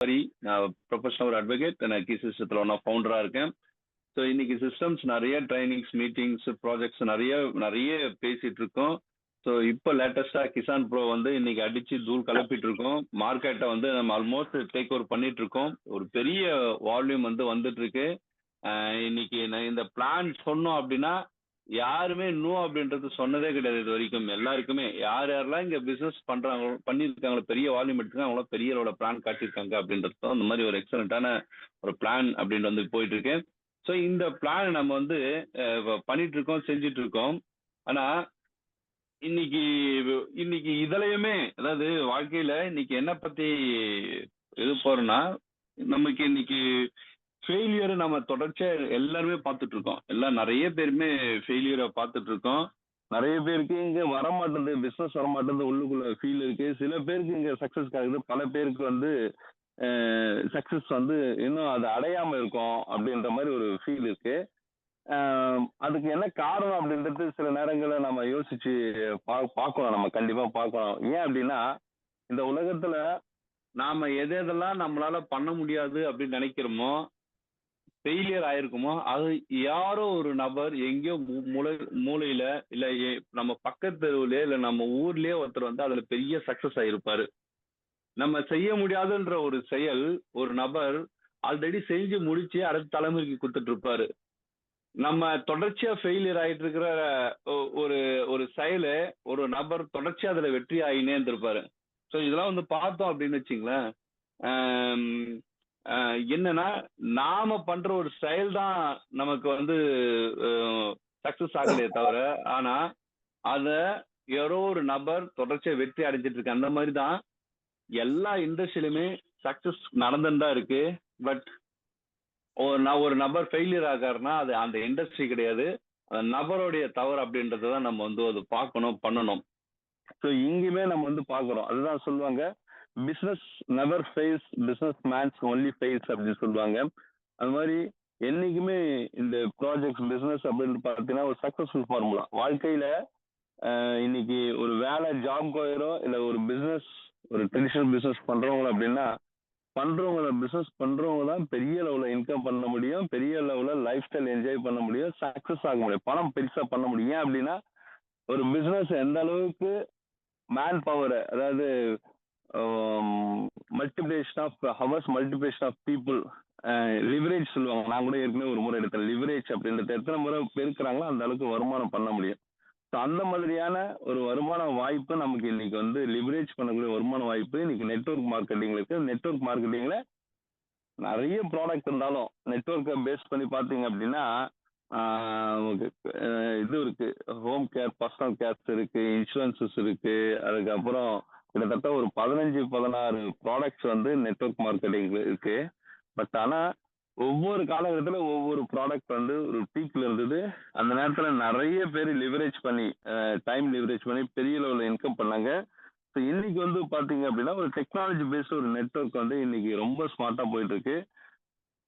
ஹரி. நான் ப்ரொஃபஷனல் ஒரு அட்வொகேட். நான் கீ சிஸ்டத்தில் ஒன் ஆஃப் ஃபவுண்டராக இருக்கேன். ஸோ இன்னைக்கு சிஸ்டம்ஸ் நிறைய ட்ரைனிங்ஸ், மீட்டிங்ஸ், ப்ராஜெக்ட்ஸ் நிறைய நிறைய பேசிட்டு இருக்கோம். ஸோ இப்போ லேட்டஸ்டாக கிசான் ப்ரோ வந்து இன்னைக்கு அடிச்சு தூள் கிளப்பிட்டு இருக்கோம். மார்க்கெட்டை வந்து நம்ம ஆல்மோஸ்ட் டேக் ஓவர் பண்ணிட்டு இருக்கோம். ஒரு பெரிய வால்யூம் வந்து வந்துட்டு இருக்கு. இன்னைக்கு நான் இந்த பிளான் சொன்னோம் அப்படின்னா யாருமே நோ அப்படின்றது சொன்னதே கிடையாது இது வரைக்கும். எல்லாருக்குமே யார் யாரெல்லாம் இங்க பிசினஸ் பண்றாங்களோ பண்ணியிருக்காங்களோ, பெரிய வால்யூம் எடுத்துக்காங்க, அவங்கள பெரிய அளவுல பிளான் காட்டியிருக்காங்க அப்படின்றது அந்த மாதிரி ஒரு எக்ஸலண்டான ஒரு பிளான் அப்படின்னு வந்து போயிட்டு இருக்கு. ஸோ இந்த பிளான் நம்ம வந்து பண்ணிட்டு இருக்கோம், செஞ்சுட்டு இருக்கோம். ஆனா இன்னைக்கு இன்னைக்கு இதுலயுமே அதாவது வாழ்க்கையில இன்னைக்கு என்ன பத்தி இது போறோம்னா, நமக்கு இன்னைக்கு ஃபெயிலியர் நம்ம தொடர்ச்சியா எல்லாருமே பார்த்துட்டு இருக்கோம். எல்லாம் நிறைய பேருமே ஃபெயிலியரை பார்த்துட்டு இருக்கோம். நிறைய பேருக்கு இங்க வரமாட்டேங்குது, பிசினஸ் வரமாட்டேங்குது, உள்ளுக்குள்ள ஃபீல் இருக்கு. சில பேருக்கு இங்க சக்சஸ் ஆகுது, பல பேருக்கு வந்து சக்சஸ் வந்து இன்னும் அதை அடையாம இருக்கும் அப்படின்ற மாதிரி ஒரு ஃபீல் இருக்கு. அதுக்கு என்ன காரணம் அப்படின்றது சில நேரங்களில் நம்ம யோசிச்சு பார்க்கணும். நம்ம கண்டிப்பா பார்க்கணும். ஏன் அப்படின்னா இந்த உலகத்துல நாம எதெல்லாம் நம்மளால பண்ண முடியாது அப்படின்னு நினைக்கிறோமோ, ஃபெயிலியர் ஆயிருக்குமோ, அது யாரோ ஒரு நபர் எங்கேயோ மூலையில இல்ல நம்ம பக்கத்து தெருவுலயே இல்ல நம்ம ஊர்லயே ஒருத்தர் வந்து அதுல பெரிய சக்சஸ் ஆயிருப்பாரு. நம்ம செய்ய முடியாதுன்ற ஒரு செயல் ஒரு நபர் ஆல்ரெடி செஞ்சு முடிச்சு அடுத்த தலைமுறைக்கு கொடுத்துட்டு இருப்பாரு. நம்ம தொடர்ச்சியா ஃபெயிலியர் ஆயிட்டு இருக்கிற ஒரு ஒரு செயலை ஒரு நபர் தொடர்ச்சியா அதுல வெற்றி ஆகினே இருந்திருப்பாரு. ஸோ இதெல்லாம் வந்து பார்த்தோம் அப்படின்னு வச்சுங்களேன், என்னன்னா நாம பண்ற ஒரு செயல் தான் நமக்கு வந்து சக்சஸ் ஆகலையே தவிர, ஆனா அத யாரோ ஒரு நபர் தொடர்ச்சியா வெற்றி அடைஞ்சிட்டு இருக்கு. அந்த மாதிரி தான் எல்லா இண்டஸ்ட்ரியிலுமே சக்சஸ் நடந்துன்னு தான் இருக்கு. பட் ஒரு நபர் ஃபெயிலியர் ஆகாருன்னா அது அந்த இண்டஸ்ட்ரி கிடையாது, அந்த நபருடைய தவறு அப்படின்றத தான் நம்ம வந்து அது பார்க்கணும், பண்ணணும். ஸோ இங்கேயுமே நம்ம வந்து பார்க்குறோம். அதுதான் சொல்லுவாங்க, business never fails, business mens only fails அப்படின்னு சொல்லுவாங்க. அது மாதிரி என்னைக்குமே இந்த ப்ராஜெக்ட்ஸ் பிஸ்னஸ் அப்படின்னு பார்த்தீங்கன்னா ஒரு சக்ஸஸ்ஃபுல் ஃபார்முலா. வாழ்க்கையில இன்னைக்கு ஒரு வேலை ஜாப் போயிடும், இல்லை ஒரு பிஸ்னஸ், ஒரு ட்ரெடிஷனல் பிஸ்னஸ் பண்றவங்க அப்படின்னா பண்றவங்கள பிசினஸ் பண்றவங்க தான் பெரிய லெவலில் இன்கம் பண்ண முடியும், பெரிய லெவலில் லைஃப் ஸ்டைல் என்ஜாய் பண்ண முடியும், சக்சஸ் ஆக முடியும், பணம் பெருசா பண்ண முடியும். ஏன் அப்படின்னா ஒரு பிசினஸ் எந்த அளவுக்கு மேன் பவர், அதாவது multiplication of hours, multiplication of people, leverage சொல்லுவாங்க. நான் கூட ஏற்கனவே ஒரு முறை எடுத்தேன். லிவரேஜ் அப்படின்றது எத்தனை முறை பெருக்கிறாங்களோ அந்த அளவுக்கு வருமானம் பண்ண முடியும். ஸோ அந்த மாதிரியான ஒரு வருமான வாய்ப்பு நமக்கு இன்னைக்கு வந்து லிவரேஜ் பண்ணக்கூடிய வருமான வாய்ப்பு இன்னைக்கு நெட்வொர்க் மார்க்கெட்டிங்ல இருக்கு. நெட்வொர்க் மார்க்கெட்டிங்ல நிறைய ப்ராடக்ட் இருந்தாலும் நெட்வொர்க்கை பேஸ் பண்ணி பார்த்தீங்க அப்படின்னா இது இருக்கு, ஹோம் கேர், பர்சனல் கேர்ஸ் இருக்கு, இன்சூரன்சஸ் இருக்கு. அதுக்கப்புறம் கிட்டத்தட்ட ஒரு 15-16 ப்ராடக்ட்ஸ் வந்து நெட்வொர்க் மார்க்கெட்டிங்ல இருக்கு. பட் ஆனால் ஒவ்வொரு காலகட்டத்தில் ஒவ்வொரு ப்ராடக்ட் வந்து ஒரு பீக்ல இருந்தது. அந்த நேரத்தில் நிறைய பேர் லிவரேஜ் பண்ணி, டைம் லிவரேஜ் பண்ணி பெரிய லெவலில் இன்கம் பண்ணாங்க. ஸோ இன்னைக்கு வந்து பார்த்தீங்க அப்படின்னா ஒரு டெக்னாலஜி பேஸ்டு ஒரு நெட்வொர்க் வந்து இன்னைக்கு ரொம்ப ஸ்மார்ட்டாக போயிட்டு இருக்கு.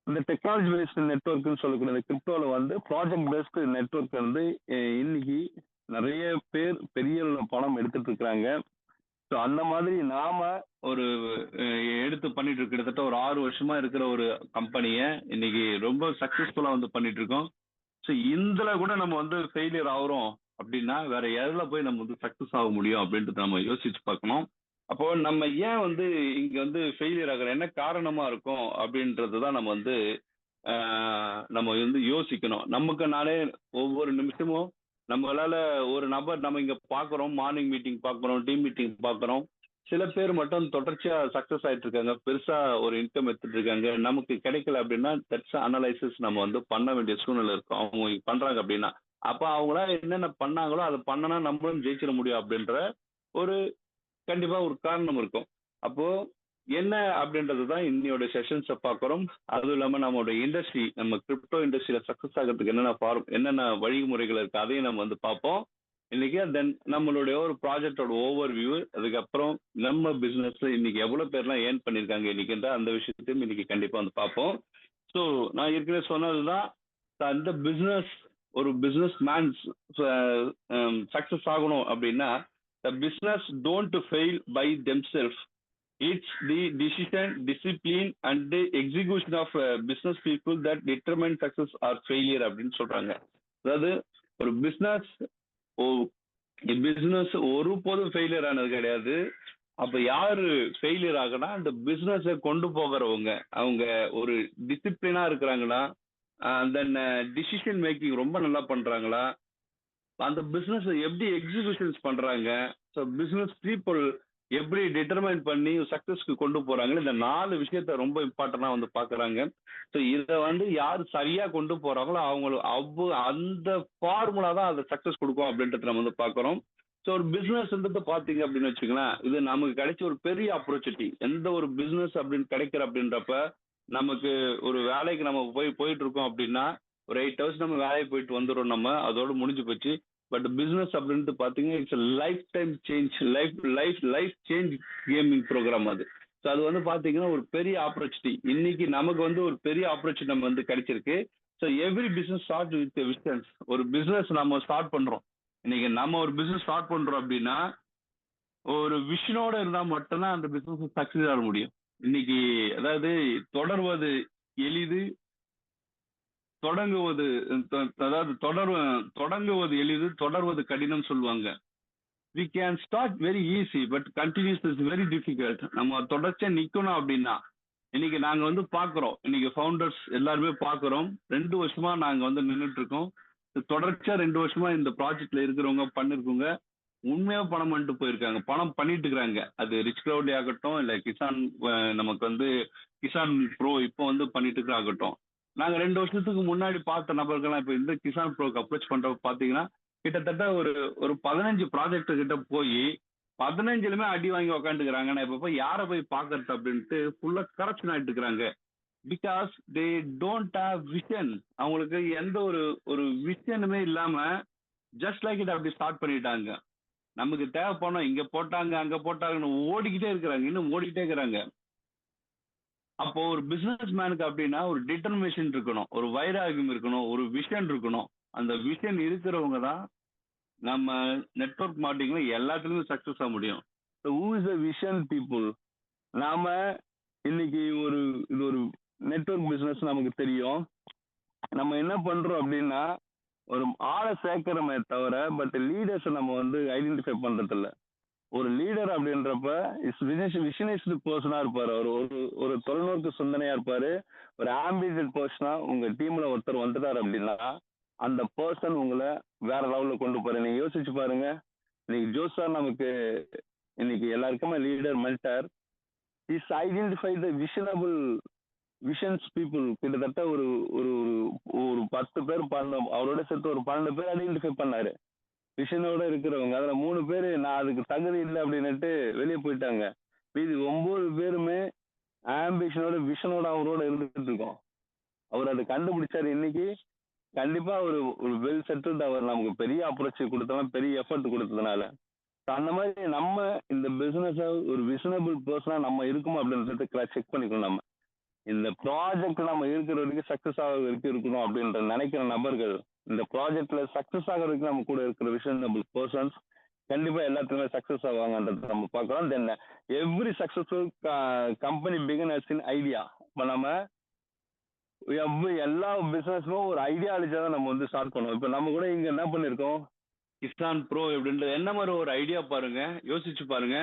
இந்த டெக்னாலஜி பேஸ்டு நெட்வொர்க்னு சொல்லக்கூடிய இந்த கிரிப்டோவில் வந்து ப்ராஜெக்ட் பேஸ்டு நெட்வொர்க் வந்து இன்னைக்கு நிறைய பேர் பெரிய அளவில் பணம் எடுத்துட்டு இருக்கிறாங்க. ஸோ அந்த மாதிரி நாம ஒரு எடுத்து பண்ணிட்டு இருக்கு. கிட்டத்தட்ட ஒரு 6 வருஷமா இருக்கிற ஒரு கம்பெனியை இன்னைக்கு ரொம்ப சக்சஸ்ஃபுல்லா வந்து பண்ணிட்டு இருக்கோம். ஸோ இதுல கூட நம்ம வந்து ஃபெயிலியர் ஆகுறோம் அப்படின்னா வேற எதுல போய் நம்ம வந்து சக்சஸ் ஆக முடியும் அப்படின்றத நம்ம யோசிச்சு பார்க்கணும். அப்போ நம்ம ஏன் வந்து இங்க வந்து ஃபெயிலியர் ஆகிற என்ன காரணமா இருக்கும் அப்படின்றது தான் நம்ம வந்து நம்ம வந்து யோசிக்கணும். நமக்கு நாளே ஒவ்வொரு நிமிஷமும் நம்மளால ஒரு நபர் நம்ம இங்க பாக்குறோம், மார்னிங் மீட்டிங் பாக்குறோம், டீம் மீட்டிங் பாக்குறோம். சில பேர் மட்டும் தொடர்ச்சியா சக்சஸ் ஆயிட்டு இருக்காங்க, பெருசா ஒரு இன்கம் எடுத்துட்டு இருக்காங்க. நமக்கு கிடைக்கல அப்படின்னா தட்ஸ் அனலைசிஸ் நம்ம வந்து பண்ண வேண்டிய சூழ்நிலை இருக்கும். அவங்க பண்றாங்க அப்படின்னா அப்ப அவங்களா என்னென்ன பண்ணாங்களோ அதை பண்ணனா நம்மளும் ஜெயிச்சிட முடியும் அப்படின்ற ஒரு கண்டிப்பா ஒரு காரணம் இருக்கும். அப்போ என்ன அப்படின்றது தான் இன்னையோட செஷன்ஸை பார்க்குறோம். அதுவும் இல்லாமல் நம்மளோட இண்டஸ்ட்ரி, நம்ம கிரிப்டோ இண்டஸ்ட்ரியில சக்ஸஸ் ஆகிறதுக்கு என்னென்ன வழிமுறைகள் இருக்கு அதையும் நம்ம வந்து பார்ப்போம் இன்னைக்கு. தென் நம்மளுடைய ஒரு ப்ராஜெக்டோட ஓவர் வியூ, அதுக்கப்புறம் நம்ம பிஸ்னஸ்ல இன்னைக்கு எவ்வளோ பேர்லாம் ஏர்ன் பண்ணியிருக்காங்க இன்னைக்குன்ற அந்த விஷயத்தையும் இன்னைக்கு கண்டிப்பாக வந்து பார்ப்போம். ஸோ நான் ஏற்கனவே சொன்னதுதான், அந்த பிஸ்னஸ் ஒரு பிஸ்னஸ் மேன் சக்ஸஸ் ஆகணும் அப்படின்னா the business don't fail by themselves, It's the decision, discipline and the execution of business people that determine success or failure அப்படின்னு சொல்றாங்க. அதாவது ஒரு பிசினஸ் பிசினஸ் ஒரு போதும் ஃபெயிலியர் ஆனது கிடையாது. அப்ப யாரு ஃபெயிலியர் ஆகுனா அந்த பிசினஸை கொண்டு போகிறவங்க. அவங்க ஒரு டிசிப்ளினா இருக்கிறாங்களா, தென் டிசிஷன் மேக்கிங் ரொம்ப நல்லா பண்றாங்களா, அந்த பிசினஸ் எப்படி எக்ஸிகியூஷன்ஸ் பண்றாங்க, ஸோ பிசினஸ் பீப்புள் எப்படி டிட்டர்மைன் பண்ணி சக்சஸ்க்கு கொண்டு போறாங்க. இந்த 4 விஷயத்த ரொம்ப இம்பார்ட்டன்டா வந்து பாக்குறாங்க. ஸோ இதை வந்து யார் சரியா கொண்டு போறாங்களோ அவங்களுக்கு அந்த ஃபார்முலா தான் அதை சக்சஸ் கொடுக்கும் அப்படின்றத நம்ம வந்து பாக்குறோம். ஸோ ஒரு பிசினஸ் பாத்தீங்க அப்படின்னு வச்சுக்கலாம், இது நமக்கு கிடைச்ச ஒரு பெரிய ஆப்பர்ச்சுனிட்டி. எந்த ஒரு பிசினஸ் அப்படின்னு கிடைக்கிற அப்படின்றப்ப நமக்கு ஒரு வேலைக்கு நம்ம போயிட்டு இருக்கோம் அப்படின்னா ஒரு 8 ஹவர்ஸ் நம்ம வேலைக்கு போயிட்டு வந்துடும், நம்ம அதோட முடிஞ்சு போச்சு. பட் பிசினஸ் அப்படின்ட்டு பாத்தீங்கன்னா it's lifetime change, life change gaming programme அது. ஸோ அது வந்து பாத்தீங்கன்னா ஒரு பெரிய ஆப்பர்ச்சுனிட்டி. இன்னைக்கு நமக்கு வந்து ஒரு பெரிய ஆப்பர்ச்சுனிட்டி நம்ம வந்து கிடைச்சிருக்கு. So every business start with visions. ஒரு பிசினஸ் நம்ம ஸ்டார்ட் பண்றோம், இன்னைக்கு நம்ம ஒரு பிசினஸ் ஸ்டார்ட் பண்றோம் அப்படின்னா ஒரு விஷனோட இருந்தா மட்டும்தான் அந்த பிசினஸ் சக்சஸ் ஆக முடியும். இன்னைக்கு அதாவது தொடர்வது எளிது, தொடங்குவது அதாவது தொடங்குவது எளிது, தொடர்வது கடினம் சொல்லுவாங்க. We can start very easy but continues is very difficult. நம்ம தொடர்ச்சியா நிக்கணும் அப்படின்னா இன்னைக்கு நாங்க வந்து பாக்குறோம், இன்னைக்கு ஃபவுண்டர்ஸ் எல்லாருமே பாக்குறோம், 2 வருஷமா நாங்க வந்து நின்றுட்டு இருக்கோம். தொடர்ச்சியா 2 வருஷமா இந்த ப்ராஜெக்ட்ல இருக்கிறவங்க பண்ணிருக்கவங்க உண்மையா பணம் பண்ணிட்டு போயிருக்காங்க, பணம் பண்ணிட்டு இருக்கிறாங்க. அது ரிச் கிளவுட் ஆகட்டும், இல்ல கிசான் நமக்கு வந்து கிசான் ப்ரோ இப்போ வந்து பண்ணிட்டு இருக்கிற ஆகட்டும். நாங்க 2 வருஷத்துக்கு முன்னாடி பார்த்த நபர்கள்லாம் இப்ப இந்த கிசான் ப்ரோக்கு அப்ரோச் பண்றப்ப பாத்தீங்கன்னா கிட்டத்தட்ட ஒரு ஒரு 15 ப்ராஜெக்ட் கிட்ட போய் 15லுமே அடி வாங்கி உக்காந்துக்கிறாங்க. நான் இப்ப போய் யாரை போய் பாக்குறது அப்படின்ட்டு ஃபுல்லா கரப்ஷன் ஆயிட்டு இருக்கிறாங்க. Because they don't have vision. அவங்களுக்கு எந்த ஒரு ஒரு விஷனுமே இல்லாம ஜஸ்ட் லைக் இட் அப்படி ஸ்டார்ட் பண்ணிட்டாங்க. நமக்கு தேவைப்படும், இங்க போட்டாங்க அங்க போட்டாங்கன்னு ஓடிக்கிட்டே இருக்கிறாங்க, இன்னும் ஓடிக்கிட்டே இருக்கிறாங்க. அப்போ ஒரு பிசினஸ் மேனுக்கு அப்படின்னா ஒரு டிட்டர்மினேஷன் இருக்கணும், ஒரு வைராகியம் இருக்கணும், ஒரு விஷன் இருக்கணும். அந்த விஷன் இருக்கிறவங்க தான் நம்ம நெட்வொர்க் மார்க்கெட்டிங்ல எல்லாத்துலயுமே சக்சஸ் ஆக முடியும். Who is the vision people? நாம இன்னைக்கு இது ஒரு நெட்வொர்க் பிசினஸ் நமக்கு தெரியும். நம்ம என்ன பண்றோம் அப்படின்னா ஒரு ஆளை சேர்க்கிறோமே தவிர பட் லீடர்ஸ் நம்ம வந்து ஐடென்டிஃபை பண்றது இல்ல. ஒரு லீடர் அப்படின்றப்ப விஷனைஸ்டு பர்சனா இருப்பாரு, அவர் ஒரு தொலைநோக்கு சிந்தனையா இருப்பாரு, ஒரு ஆம்பிஷன் பர்சனா. உங்க டீம்ல ஒருத்தர் வந்துட்டார் அப்படின்னா அந்த பர்சன் உங்களை வேற லெவல்ல கொண்டு போற. நீங்க யோசிச்சு பாருங்க, இன்னைக்கு ஜோஸ் சார் நமக்கு இன்னைக்கு எல்லாருக்குமே leader mentor. Is identify the visionable visions people. கிட்டத்தட்ட ஒரு ஒரு ஒரு 10 பேர் அவரோட சேர்த்து ஒரு 12 பேர் ஐடென்டிஃபை பண்ணாரு விஷனோட இருக்கிறவங்க. அதுல 3 பேர் நான் அதுக்கு தகுதி இல்லை அப்படின்னுட்டு வெளியே போயிட்டாங்க. இது 9 பேருமே ஆம்பிஷனோட விஷனோட அவரோட இருந்துட்டு இருக்கோம். அவர் அதை கண்டுபிடிச்சாரு. இன்னைக்கு கண்டிப்பா ஒரு ஒரு வெல் செட்டில்ட், அவர் நமக்கு பெரிய அப்ரோச் கொடுத்தோம், பெரிய எஃபர்ட் கொடுத்ததுனால. அந்த மாதிரி நம்ம இந்த பிசினஸ் ஒரு விசனபிள் பர்சனா நம்ம இருக்குமா அப்படின்றத செக் பண்ணிக்கணும். நம்ம இந்த ப்ராஜெக்ட் நம்ம இருக்கிற வரைக்கும் சக்சஸ் ஆகிற வரைக்கும் இருக்கணும் அப்படின்ற நினைக்கிற நபர்கள் இந்த ப்ராஜெக்ட்ல சக்சஸ் ஆகிற வரைக்கும் நம்ம கூட இருக்கிற விசனபிள் பர்சன்ஸ் கண்டிப்பா எல்லாத்துலயுமே சக்சஸ் ஆவாங்கன்றது நம்ம பார்க்கலாம். தென் எவ்ரி சக்சஸ்ஃபுல் கம்பெனி பிகினர்ஸ் இன் ஐடியா. இப்போ நம்ம எல்லா பிசினஸும் ஒரு ஐடியாலஜியா தான் நம்ம வந்து ஸ்டார்ட் பண்ணுவோம். இப்போ நம்ம கூட இங்க என்ன பண்ணிருக்கோம், கிசான் ப்ரோ அப்படின்றது என்ன மாதிரி ஒரு ஐடியா பாருங்க, யோசிச்சு பாருங்க.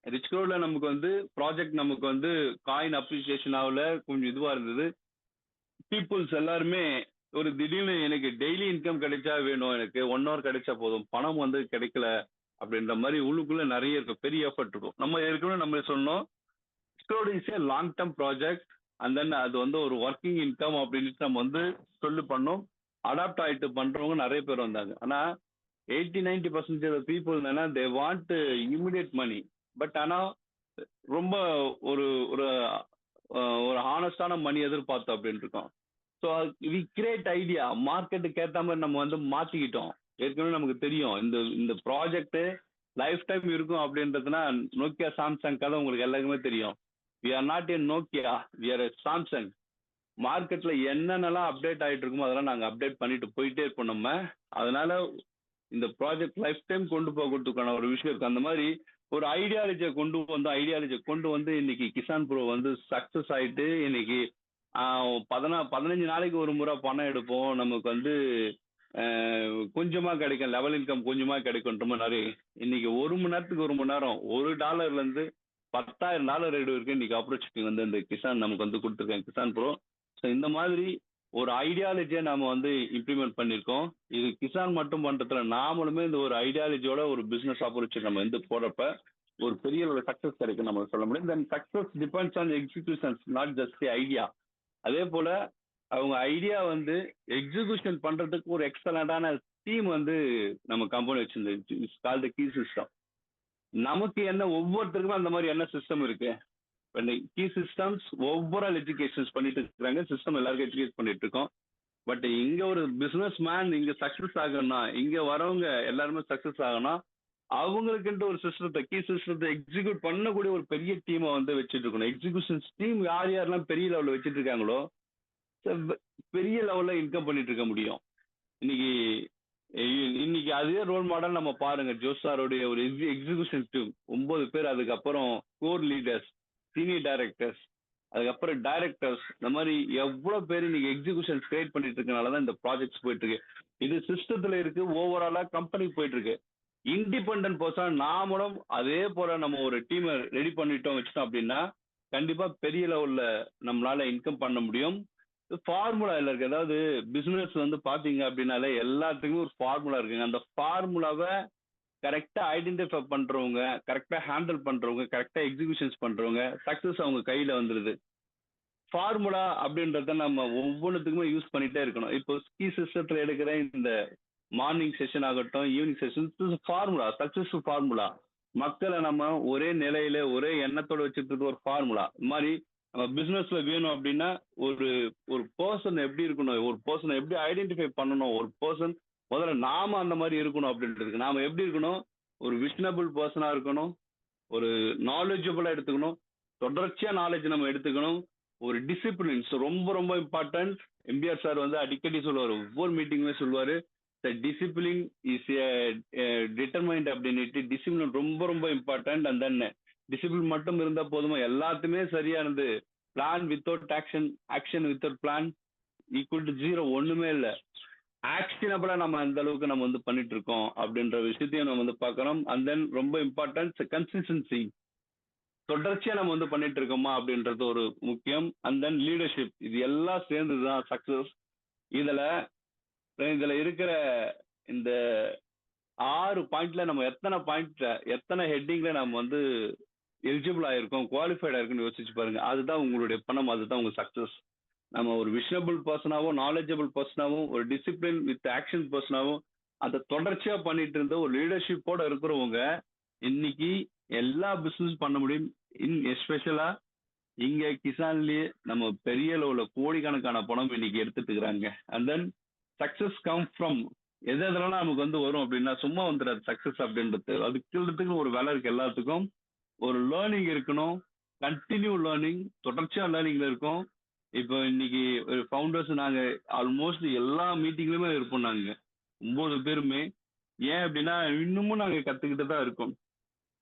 ரிச் க்ரௌட்ல நமக்கு வந்து ப்ராஜெக்ட் நமக்கு வந்து காயின் அப்ரிசியேஷன் ஆகல, கொஞ்சம் இதுவா இருந்தது. பீப்புள்ஸ் எல்லாருமே ஒரு திடீர்னு எனக்கு டெய்லி இன்கம் கிடைச்சா வேணும், எனக்கு 1 hour கிடைச்சா போதும், பணம் வந்து கிடைக்கல அப்படின்ற மாதிரி உள்ளுக்குள்ள நிறைய இருக்கும், பெரிய எஃபர்ட் இருக்கும். நம்ம ஏற்கனவே நம்ம சொன்னோம் is a long term project and then அது வந்து ஒரு ஒர்க்கிங் இன்கம் அப்படின்னு நம்ம வந்து சொல்லி பண்ணோம். அடாப்ட் ஆயிட்டு பண்றவங்க நிறைய பேர் வந்தாங்க. ஆனா 80-90% பீப்புள் என்னன்னா they want immediate money. But ஆனா ரொம்ப ஒரு ஒரு ஒரு ஹானஸ்டான மணி எதிர்பார்த்தோம் அப்படின்னு இருக்கோம். ஸோ வி கிரியேட் ஐடியா, மார்க்கெட்டுக்கு ஏற்ற மாதிரி நம்ம வந்து மாத்திக்கிட்டோம். ஏற்கனவே நமக்கு தெரியும் இந்த இந்த ப்ராஜெக்ட் லைஃப் டைம் இருக்கும் அப்படின்றதுனா நோக்கியா சாம்சங் கதை உங்களுக்கு எல்லாருக்குமே தெரியும். We are not a Nokia, we are Samsung. மார்க்கெட்ல என்னென்னலாம் அப்டேட் ஆகிட்டு இருக்குமோ அதெல்லாம் நாங்கள் அப்டேட் பண்ணிட்டு போயிட்டே இருப்போம் நம்ம. அதனால இந்த ப்ராஜெக்ட் லைஃப் டைம் கொண்டு போகிறதுக்கான ஒரு விஷயம் இருக்கு. அந்த மாதிரி ஒரு ஐடியாலஜியை கொண்டு வந்து இன்னைக்கு கிசான் ப்ரோ வந்து சக்சஸ் ஆயிட்டு இன்னைக்கு 15 நாளைக்கு ஒரு முறை பணம் எடுப்போம், நமக்கு வந்து கொஞ்சமா கிடைக்கும், லெவல் இன்கம் கொஞ்சமா கிடைக்கும் மாதிரி. இன்னைக்கு 1 மணி நேரத்துக்கு 1 மணி நேரம் $1 இருந்து $10,000 இருக்கு இன்னைக்கு ஆப்பர்ச்சுனிட்டி வந்து இந்த கிசான் நமக்கு வந்து கொடுத்துருக்காங்க கிசான் ப்ரோ. ஸோ இந்த மாதிரி ஒரு ஐடியாலஜியை நாம வந்து இம்ப்ளிமெண்ட் பண்ணியிருக்கோம். இது கிசான் மட்டும் பண்றதுல நாமளுமே இந்த ஒரு ஐடியாலஜியோட ஒரு பிசினஸ் ஆப்பர்ச்சுனிட்டி நம்ம வந்து போறப்ப ஒரு பெரிய ஒரு சக்சஸ் கிடைக்கும் நம்ம சொல்ல முடியும். Then success depends on executions, not just the idea. அதே போல அவங்க ஐடியா வந்து எக்ஸிகியூஷன் பண்றதுக்கு ஒரு எக்ஸலண்டான டீம் வந்து நம்ம கம்பெனி வச்சிருந்தது. It's called key system. நமக்கு என்ன ஒவ்வொருத்தருக்கும் அந்த மாதிரி என்ன சிஸ்டம் இருக்கு? கீ சிஸ்டம்ஸ் ஓவரால் எஜுகேஷன்ஸ் பண்ணிட்டு இருக்காங்க, சிஸ்டம் எல்லாருக்கும் எஜுகேட் பண்ணிட்டு இருக்கோம். பட் இங்க ஒரு பிசினஸ் மேன் இங்க சக்சஸ் ஆகணும்னா, இங்க வரவங்க எல்லாருமே சக்சஸ் ஆகணும், அவங்களுக்குன்ட்டு ஒரு சிஸ்டத்தை கீ சிஸ்டத்தை எக்ஸிக்யூட் பண்ணக்கூடிய ஒரு பெரிய டீமை வந்து வச்சுட்டு இருக்கணும். எக்ஸிகியூஷன் டீம் யார் யாரெல்லாம் பெரிய லெவலில் வச்சுட்டு இருக்காங்களோ பெரிய லெவலில் இன்கம் பண்ணிட்டு இருக்க முடியும். இன்னைக்கு இன்னைக்கு அதே ரோல் மாடல் நம்ம பாருங்க. ஜோசாரோடைய ஒரு எக்ஸிகியூஷன் டீம் 9 பேர், அதுக்கப்புறம் கோர் லீடர்ஸ், சீனியர் டைரக்டர்ஸ், அதுக்கப்புறம் டைரக்டர்ஸ், இந்த மாதிரி எவ்வளவு பேர் இன்னைக்கு எக்ஸிகியூஷன் கிரியேட் பண்ணிட்டு இருக்கனாலதான் இந்த ப்ராஜெக்ட்ஸ் போயிட்டு இருக்கு. இது சிஸ்டத்துல இருக்கு, ஓவராலா கம்பெனி போயிட்டு இருக்கு. இண்டிபெண்டன்ட் பர்சன் நாமளும் அதே போல நம்ம ஒரு டீமை ரெடி பண்ணிட்டோம் வச்சிட்டோம் அப்படின்னா கண்டிப்பா பெரிய லெவல்ல நம்மளால இன்கம் பண்ண முடியும். ஃபார்முலா இருக்கு. அதாவது பிசினஸ் வந்து பாத்தீங்க அப்படின்னாலே எல்லாத்துக்குமே ஒரு ஃபார்முலா இருக்குங்க. அந்த ஃபார்முலாவை கரெக்டா ஐடென்டிஃபை பண்றவங்க, கரெக்டா ஹேண்டில் பண்றவங்க, கரெக்டா எக்ஸிகியூஷன்ஸ் பண்றவங்க சக்சஸ் அவங்க கையில வந்துருது. ஃபார்முலா அப்படின்றத நம்ம ஒவ்வொன்றுத்துக்குமே யூஸ் பண்ணிட்டே இருக்கணும். இப்போ ஸ்கீ சிஸ்டத்துல எடுக்கிற இந்த மார்னிங் செஷன் ஆகட்டும், evening session, formula, successful formula. மக்களை நம்ம ஒரே நிலையில ஒரே எண்ணத்தோட வச்சுட்டு இருக்க ஒரு ஃபார்முலா. இது மாதிரி நம்ம பிசினஸ்ல வேணும் அப்படின்னா ஒரு ஒரு பர்சன் எப்படி இருக்கணும், ஒரு பர்சனை எப்படி ஐடென்டிஃபை பண்ணணும், ஒரு பர்சன் முதல்ல நாம அந்த மாதிரி இருக்கணும் அப்படின்றதுக்கு நாம எப்படி இருக்கணும், ஒரு விஷனபிள் பர்சனா இருக்கணும், ஒரு நாலேஜபிளா எடுத்துக்கணும், தொடர்ச்சியா நாலேஜ் நம்ம எடுத்துக்கணும், ஒரு டிசிப்ளின்ஸ் ரொம்ப ரொம்ப இம்பார்ட்டன்ட். எம்பிஆர் சார் வந்து அடிக்கடி சொல்லுவார், ஒவ்வொரு மீட்டிங்குமே சொல்லுவாரு, டிசிப்ளின் இஸ் டிட்டர்மைண்ட் அப்படின்ட்டு. டிசிப்ளின் ரொம்ப ரொம்ப இம்பார்ட்டன்ட். அண்ட் தென் டிசிப்ளின் மட்டும் இருந்தா போதுமா, எல்லாத்துமே சரியானது. Plan without action, action without plan equal to zero. ஒண்ணுமே இல்லை. ஆக்ஷனபிளா நம்ம அந்த அளவுக்கு நம்ம வந்து பண்ணிட்டு இருக்கோம் அப்படின்ற விஷயத்தையும் நம்ம வந்து பார்க்கணும். அண்ட் தென் ரொம்ப இம்பார்ட்டன்ட் கன்சிஸ்டன்சி, தொடர்ச்சியா நம்ம வந்து பண்ணிட்டு இருக்கோமா அப்படின்றது ஒரு முக்கியம். அண்ட் தென் லீடர்ஷிப், இது எல்லாம் சேர்ந்துதான் சக்சஸ். இதுல இதுல இருக்கிற இந்த 6 பாயிண்ட்ல நம்ம எத்தனை பாயிண்ட்ல எத்தனை ஹெட்டிங்ல நம்ம வந்து எலிஜிபிள் ஆயிருக்கோம், குவாலிஃபைட் ஆயிருக்குன்னு யோசிச்சு பாருங்க. அதுதான் உங்களுடைய பணம், அதுதான் உங்க சக்சஸ். நம்ம ஒரு விஷனபிள் பர்சனாவும், நாலேஜபிள் பர்சனாவும், ஒரு டிசிப்ளின் வித் ஆக்ஷன் பர்சனாவும் அதை தொடர்ச்சியா பண்ணிட்டு இருந்த ஒரு லீடர்ஷிப்போட இருக்கிறவங்க இன்னைக்கு எல்லா பிசினஸ் பண்ண முடியும். எஸ்பெஷலா இங்க கிசான்லயே நம்ம பெரிய லெவல்ல கோடிக்கணக்கான பணம் இன்னைக்கு எடுத்துட்டு இருக்கிறாங்க. And then success come from எதெல்லாம் நமக்கு வந்து வரும் அப்படின்னா சும்மா வந்துடாது சக்சஸ் அப்படின்றது. அதுக்கு ஒரு வேலை இருக்கு. எல்லாத்துக்கும் ஒரு லேர்னிங் இருக்கணும், கண்டினியூ லேர்னிங், தொடர்ச்சியா லேர்னிங்ல இருக்கும். இப்போ இன்னைக்கு ஒரு ஃபவுண்டர்ஸ் நாங்க ஆல்மோஸ்ட் எல்லா மீட்டிங்லயுமே இருப்போம் நாங்க 9 பேருமே. ஏன் அப்படின்னா இன்னமும் நாங்க கத்துக்கிட்டு தான் இருக்கோம்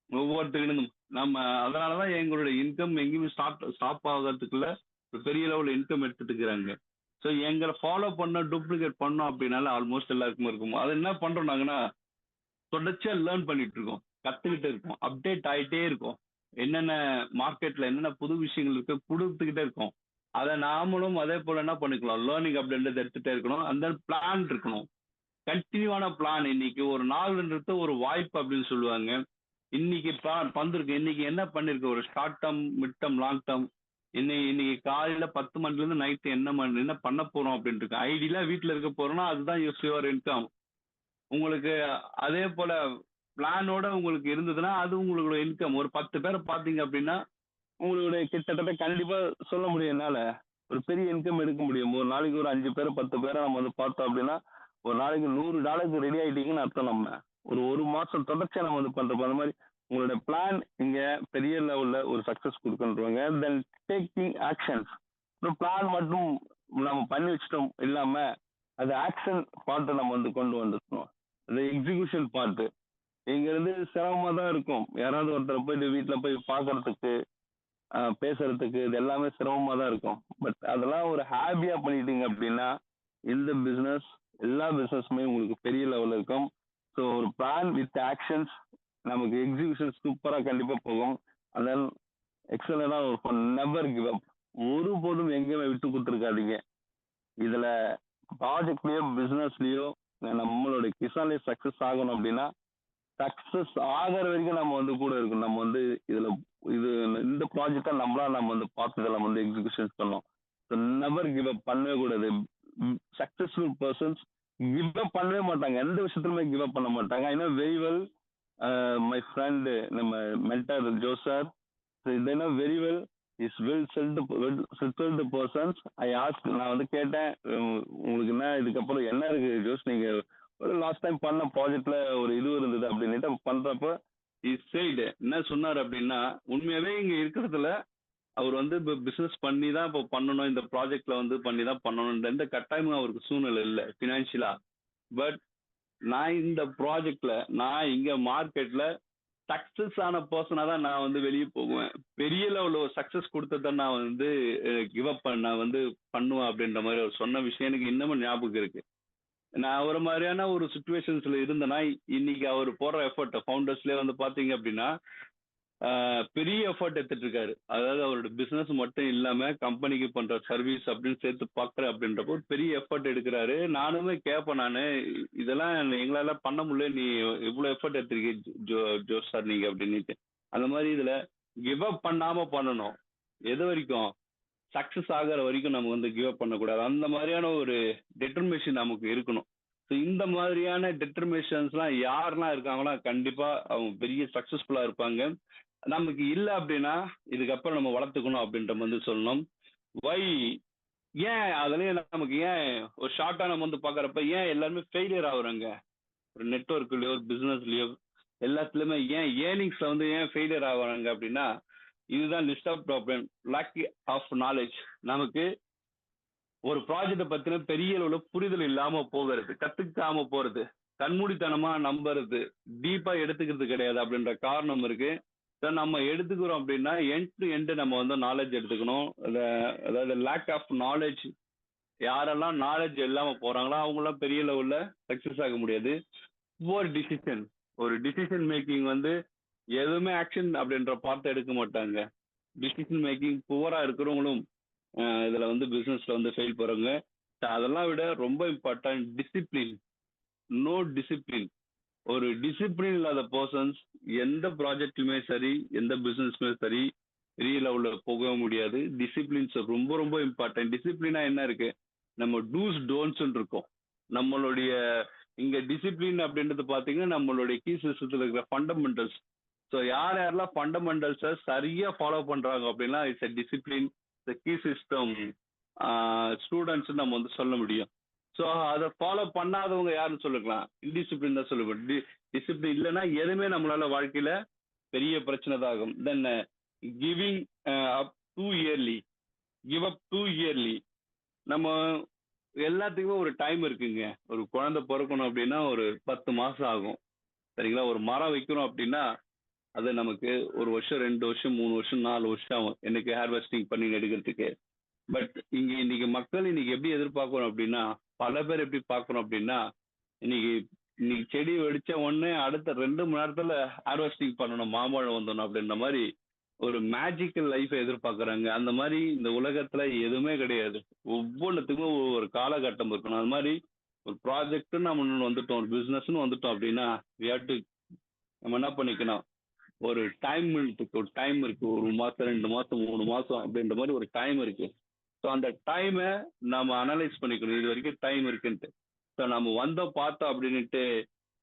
ஒவ்வொருத்தருக்கும். நம்ம அதனாலதான் எங்களுடைய இன்கம் எங்கேயுமே ஸ்டாப் ஆகிறதுக்குள்ள ஒரு பெரிய லெவலில் இன்கம் எடுத்துட்டு இருக்கிறாங்க. ஸோ எங்களை ஃபாலோ பண்ண, டூப்ளிகேட் பண்ணோம் அப்படின்னால ஆல்மோஸ்ட் எல்லாருக்குமே இருக்கும். அது என்ன பண்றோம் நாங்கன்னா தொடர்ச்சியா லேர்ன் பண்ணிட்டு இருக்கோம், கத்துக்கிட்டே இருக்கோம், அப்டேட் ஆகிட்டே இருக்கும். என்னென்ன மார்க்கெட்ல என்னென்ன புது விஷயங்கள் இருக்கு கொடுத்துக்கிட்டே இருக்கோம். அதை நாமளும் அதே போல என்ன பண்ணிக்கலாம், லேர்னிங் அப்படின்றத எடுத்துட்டே இருக்கணும். அந்த பிளான் இருக்கணும், கண்டினியூவான பிளான். இன்னைக்கு ஒரு நாள்ன்றது ஒரு வாய்ப்பு அப்படின்னு சொல்லுவாங்க. இன்னைக்கு வந்திருக்கு, இன்னைக்கு என்ன பண்ணிருக்கு, ஒரு short term, mid term, long term. இன்னைக்கு காலையில 10 மணில இருந்து நைட்டு என்ன பண்ண போறோம் அப்படின்னு இருக்கு. ஐடியா வீட்டுல இருக்க போறோம்னா அதுதான் யுவர் இன்கம். உங்களுக்கு அதே போல பிளானோட உங்களுக்கு இருந்ததுன்னா அது உங்களோட இன்கம். ஒரு 10 பேரை பார்த்தீங்க அப்படின்னா உங்களுடைய கிட்டத்தட்ட கண்டிப்பா சொல்ல முடியும் என்னால ஒரு பெரிய இன்கம் எடுக்க முடியும். ஒரு நாளைக்கு ஒரு 5 பேரை 10 பேரை நம்ம வந்து பார்த்தோம் அப்படின்னா ஒரு நாளைக்கு $100 ரெடி ஆயிட்டீங்கன்னு அர்த்தம். நம்ம ஒரு மாசம் தொடர்ச்சியா நம்ம வந்து பண்றோம். அந்த மாதிரி உங்களோட பிளான் இங்க பெரிய லெவல்ல ஒரு success கொடுக்கணுவாங்க. Then taking actions. Plan மட்டும் நம்ம பண்ணி வச்சிட்டோம் இல்லாம அது ஆக்ஷன் பார்ட்டை நம்ம வந்து கொண்டு வந்துட்டோம். அது எக்ஸிகியூஷன் பார்ட்டு. இங்க இருந்து சிரமமா தான் இருக்கும். யாராவது ஒருத்தர் போயிட்டு வீட்ல போய் பார்க்கறதுக்கு, பேசுறதுக்கு இது எல்லாமே சிரமமா தான் இருக்கும். பட் அதெல்லாம் ஒரு ஹாபியா பண்ணிட்டீங்க அப்படின்னா, இந்த பிசினஸ் எல்லா பிசினஸுமே உங்களுக்கு பெரிய லெவல்ல இருக்கும். ஸோ ஒரு பிளான் வித் ஆக்ஷன்ஸ் நமக்கு எக்ஸிகியூஷன் சூப்பரா கண்டிப்பா போகும். அதன் எக்ஸலண்டா ஒரு நெவர் கிவ் அப். ஒருபோதும் எங்கேயுமே விட்டு கொடுத்துருக்காதீங்க. இதுல ப்ராஜெக்ட்லயோ பிசினஸ்லயோ நம்மளோட கிசான்லயே சக்சஸ் ஆகணும் அப்படின்னா சக்சஸ் ஆகிற வரைக்கும் நம்ம வந்து கூட இருக்கணும். நம்ம வந்து இதுல இது இந்த ப்ராஜெக்டை நம்ம வந்து பார்த்து நம்ம வந்து எக்ஸிகியூஷன் பண்ணோம். நெவர் கிவ் அப் பண்ணவே கூடாது. சக்சஸ்ஃபுல் பர்சன்ஸ் கிவ் அப் பண்ணவே மாட்டாங்க. எந்த விஷயத்துலயுமே கிவ் அப் பண்ண மாட்டாங்க. I know very well. My friend நம்ம mentor Joe sir, they know very well is well settled persons. I asked, நான் வந்து கேட்டேன், உங்களுக்கு என்ன இதுக்கப்புறம் என்ன இருக்கு ஜோஸ், நீங்க ஒரு லாஸ்ட் டைம் பண்ண ப்ராஜெக்ட்ல ஒரு இது இருந்தது அப்படின்னுட்டு பண்றப்ப சைடு என்ன சொன்னார் அப்படின்னா, உண்மையாவே இங்க இருக்கிறதுல அவர் வந்து இப்போ பிசினஸ் பண்ணி தான் இப்போ பண்ணணும், இந்த ப்ராஜெக்ட்ல வந்து பண்ணி தான் பண்ணணும், எந்த கட்டாயமும் அவருக்கு சூழ்நிலை இல்லை ஃபினான்ஷியலா. பட் நான் இந்த ப்ராஜெக்ட்ல நான் இங்க மார்க்கெட்ல சக்சஸ் ஆன பர்சனா தான் நான் வந்து வெளியே போகுவேன். பெரிய லெவலில் சக்சஸ் கொடுத்தத நான் வந்து கிவ் அப் பண்ண வந்து பண்ணுவேன் அப்படின்ற மாதிரி அவர் சொன்ன விஷயம் எனக்கு இன்னமும் ஞாபகம் இருக்கு. நான் ஒரு மாதிரியான ஒரு சுச்சுவேஷன்ஸ்ல இருந்தேன்னா இன்னைக்கு அவர் போடுற எஃபர்ட் ஃபவுண்டர்ஸ்லேயே வந்து பாத்தீங்க அப்படின்னா பெரிய எஃபர்ட் எடுத்துட்டு இருக்காரு. அதாவது அவரோட பிசினஸ் மட்டும் இல்லாம கம்பெனிக்கு பண்ற சர்வீஸ் அப்படின்னு சேர்த்து பாக்குற அப்படின்றப்போ ஒரு பெரிய எஃபர்ட் எடுக்கிறாரு. நானுமே கேட்பேன், நானு இதெல்லாம் எங்களால பண்ண முடியல, நீ இவ்வளவு எஃபர்ட் எடுத்திருக்கீங்க ஜோஸ் சார் நீங்க அப்படின்னுட்டு. அந்த மாதிரி இதுல கிவ் அப் பண்ணாம பண்ணணும். எது வரைக்கும் சக்சஸ் ஆகிற வரைக்கும் நம்ம வந்து கிவ் அப் பண்ணக்கூடாது. அந்த மாதிரியான ஒரு டெட்டர்மினேஷன் நமக்கு இருக்கணும். ஸோ இந்த மாதிரியான டெட்டர்மினேஷன்ஸ்லாம் யாரெல்லாம் இருக்காங்களோ கண்டிப்பா அவங்க பெரிய சக்சஸ்ஃபுல்லா இருப்பாங்க. நமக்கு இல்லை அப்படின்னா இதுக்கப்புறம் நம்ம வளர்த்துக்கணும் அப்படின்ற வந்து சொல்லணும். வை ஏன் அதுலயும் நமக்கு ஏன் ஒரு ஷார்ட்டா நம்ம வந்து பாக்குறப்ப ஏன் எல்லாருமே ஃபெயிலியர் ஆகுறாங்க, ஒரு நெட்ஒர்க்லயோ ஒரு பிசினஸ்லயோ எல்லாத்துலயுமே ஏன் ஏர்னிங்ஸ்ல வந்து ஏன் ஃபெயிலியர் ஆகுறாங்க அப்படின்னா இதுதான் list of problem. Lack of knowledge. நமக்கு ஒரு ப்ராஜெக்டை பத்தின பெரிய அளவுல புரிதல் இல்லாம போகிறது, கத்துக்காம போறது, கண்மூடித்தனமா நம்புறது, டீப்பா எடுத்துக்கிறது கிடையாது அப்படின்ற காரணம் இருக்கு. நம்ம எடுத்துக்கிறோம் அப்படின்னா எண்ட் டு எண்ட் நம்ம வந்து நாலேஜ் எடுத்துக்கணும். அதாவது லேக் ஆஃப் நாலேஜ். யாரெல்லாம் நாலேஜ் இல்லாம போறாங்களோ அவங்களாம் பெரிய லெவல்ல சக்சஸ் ஆக முடியாது. Poor decision. ஒரு டிசிஷன் மேக்கிங் வந்து எதுவுமே ஆக்ஷன் அப்படின்ற பார்த்து எடுக்க மாட்டாங்க. டிசிஷன் மேக்கிங் புவரா இருக்கிறவங்களும் இதுல வந்து பிசினஸ்ல வந்து ஃபெயில் போறாங்க. அதெல்லாம் விட ரொம்ப இம்பார்ட்டன்ட் டிசிப்ளின். No discipline. ஒரு டிசிப்ளின் இல்லாத பர்சன்ஸ் எந்த ப்ராஜெக்ட்லுமே சரி எந்த பிசினஸ்மே சரி பெரிய லெவலில் போக முடியாது. டிசிப்ளின்ஸ் ரொம்ப ரொம்ப இம்பார்ட்டன்ட். டிசிப்ளினா என்ன இருக்கு, நம்ம டூஸ் டோன்ட்ஸ் இருக்கும். நம்மளுடைய இங்க டிசிப்ளின் அப்படின்றது பாத்தீங்கன்னா நம்மளுடைய கீ சிஸ்டத்துல இருக்கிற ஃபண்டமெண்டல்ஸ். ஸோ யார் யாரெல்லாம் ஃபண்டமெண்டல்ஸை சரியா ஃபாலோ பண்றாங்க அப்படின்னா it's a discipline key system students நம்ம வந்து சொல்ல முடியும். ஸோ அதை ஃபாலோ பண்ணாதவங்க யாருன்னு சொல்லிக்கலாம், இன்டிசிப்ளின் தான் சொல்லுவேன். டிசிப்ளின் இல்லைன்னா எதுவுமே நம்மளால வாழ்க்கையில பெரிய பிரச்சனை தான் ஆகும். Then giving up too early, give up too early. நம்ம எல்லாத்துக்குமே ஒரு டைம் இருக்குங்க. ஒரு குழந்தை பிறக்கணும் அப்படின்னா ஒரு 10 மாசம் ஆகும், சரிங்களா? ஒரு மரம் வைக்கிறோம் அப்படின்னா அது நமக்கு 1 வருஷம் 2 வருஷம் 3 வருஷம் 4 வருஷம் ஆகும் எனக்கு ஹார்வெஸ்டிங் பண்ணி எடுக்கிறதுக்கு. பட் இன்னைக்கு மக்கள் இன்னைக்கு எப்படி எதிர்பார்க்கணும் அப்படின்னா, பல பேர் எப்படி பார்க்கணும் அப்படின்னா, இன்னைக்கு இன்னைக்கு செடி வெடிச்ச உடனே அடுத்த 2 மணி நேரத்துல ஹார்வெஸ்டிங் பண்ணணும், மாம்பழம் வந்துடணும் அப்படின்ற மாதிரி ஒரு மேஜிக்கல் லைஃபை எதிர்பார்க்கறாங்க. அந்த மாதிரி இந்த உலகத்துல எதுவுமே கிடையாது. ஒவ்வொன்றுத்துக்கும் ஒரு காலகட்டம் இருக்கணும். அது மாதிரி ஒரு ப்ராஜெக்ட்னு நம்ம வந்துட்டோம், ஒரு பிசினஸ்ன்னு வந்துட்டோம் அப்படின்னா நம்ம என்ன பண்ணிக்கணும், ஒரு டைம் இருக்கு. ஒரு டைம் இருக்கு. 1 மாசம் 2 மாசம் 3 மாசம் அப்படின்ற மாதிரி ஒரு டைம் இருக்கு. ஸோ அந்த டைமை நம்ம அனலைஸ் பண்ணிக்கணும், இது வரைக்கும் டைம் இருக்குன்ட்டு. ஸோ நம்ம வந்தோம் பார்த்தோம் அப்படின்ட்டு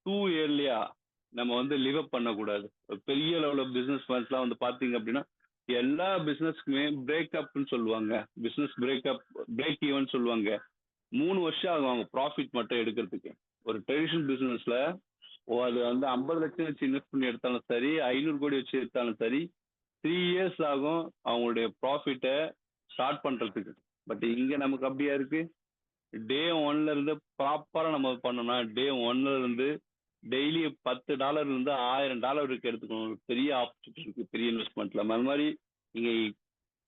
டூ இயர்லியா நம்ம வந்து லிவ் அப் பண்ணக்கூடாது. பெரிய லெவலில் பிஸ்னஸ் மேன்ஸ்லாம் வந்து பார்த்தீங்க அப்படின்னா எல்லா பிஸ்னஸ்க்குமே பிரேக்அப்னு சொல்லுவாங்க. பிஸ்னஸ் பிரேக் ஈவன் சொல்லுவாங்க. 3 வருஷம் ஆகும் அவங்க ப்ராஃபிட் மட்டும் எடுக்கிறதுக்கு. ஒரு ட்ரெடிஷனல் பிஸ்னஸ்ல அது வந்து 50 லட்சம் வச்சு இன்வெஸ்ட் பண்ணி எடுத்தாலும் சரி, 500 கோடி வச்சு எடுத்தாலும் சரி, 3 இயர்ஸ் ஆகும் அவங்களுடைய ப்ராஃபிட்டை ஸ்டார்ட் பண்றதுக்கு. பட் இங்க நமக்கு அப்படியா இருக்கு? டே ஒன்ல இருந்து ப்ராப்பரா நம்ம பண்ணோம்னா டே ஒன்ல இருந்து டெய்லி $10 இருந்து $1000 இருக்கு எடுத்துக்கணும். ஒரு பெரிய ஆப்பர்ச்சுனிட்டி இருக்கு, பெரிய இன்வெஸ்ட்மெண்ட்ல. அது மாதிரி நீங்க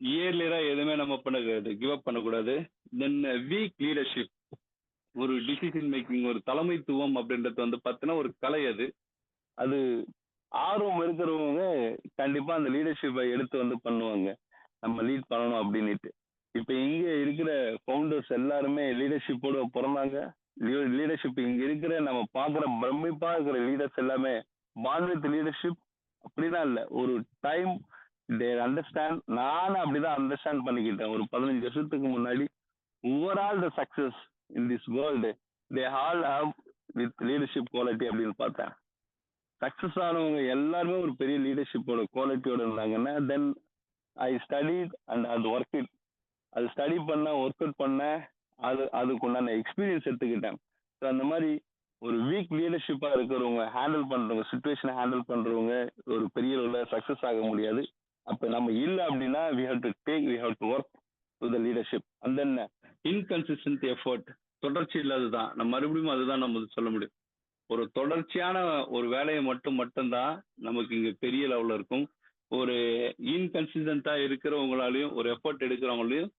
இயர்லியரா எதுவுமே நம்ம பண்ணக்கூடாது, கிவ் அப் பண்ணக்கூடாது. தென் வீக் லீடர்ஷிப், ஒரு டிசிஷன் மேக்கிங், ஒரு தலைமைத்துவம் அப்படின்றது வந்து பார்த்தீங்கன்னா ஒரு கலை. அது அது ஆர்வம் இருக்கிறவங்க கண்டிப்பா அந்த லீடர்ஷிப்பை எடுத்து வந்து பண்ணுவாங்க, நம்ம லீட் பண்ணணும் அப்படின்னுட்டு. இப்ப இங்க இருக்கிற ஃபவுண்டர்ஸ் எல்லாருமே லீடர்ஷிப்போட பிறந்தாங்க. லீடர்ஷிப் இங்க இருக்கிற நம்ம பாக்குற பிரமிப்பா இருக்கிற லீடர்ஸ் எல்லாமே பார்ன் வித் லீடர்ஷிப் அப்படிதான் இல்ல. ஒரு டைம் தே அண்டர்ஸ்டாண்ட். நானும் அப்படிதான் அண்டர்ஸ்டாண்ட் பண்ணிக்கிட்டேன் ஒரு 15 வருஷத்துக்கு முன்னாடி. Overall the success in this world they all have with leadership quality அப்படின்னு பார்த்தேன். சக்சஸ் ஆனவங்க எல்லாருமே ஒரு பெரிய லீடர்ஷிப்போட குவாலிட்டியோட இருந்தாங்கன்னா தென் ஐ ஸ்டடிட் அண்ட் அது ஒர்க் இட். அது ஸ்டடி பண்ண, ஒர்க் அவுட் பண்ண, அதுக்குண்டான எக்ஸ்பீரியன்ஸ் எடுத்துக்கிட்டேன். ஸோ அந்த மாதிரி ஒரு வீக் லீடர்ஷிப்பா இருக்கிறவங்க, ஹேண்டில் பண்றவங்க, சுச்சுவேஷனை ஹேண்டில் பண்றவங்க ஒரு பெரிய லெவலில் சக்சஸ் ஆக முடியாது. அப்ப நம்ம இல்லை அப்படின்னா we have to work to the leadership. And then inconsistent effort, தொடர்ச்சி இல்லாததான். நம்ம மறுபடியும் அதுதான் நம்ம சொல்ல முடியும். ஒரு தொடர்ச்சியான ஒரு வேலையை மட்டும்தான் நமக்கு இங்க பெரிய லெவல்ல இருக்கும். ஒரு இன்கன்சிஸ்டண்டா இருக்கிறவங்களாலையும், ஒரு எஃபர்ட் எடுக்கிறவங்களையும்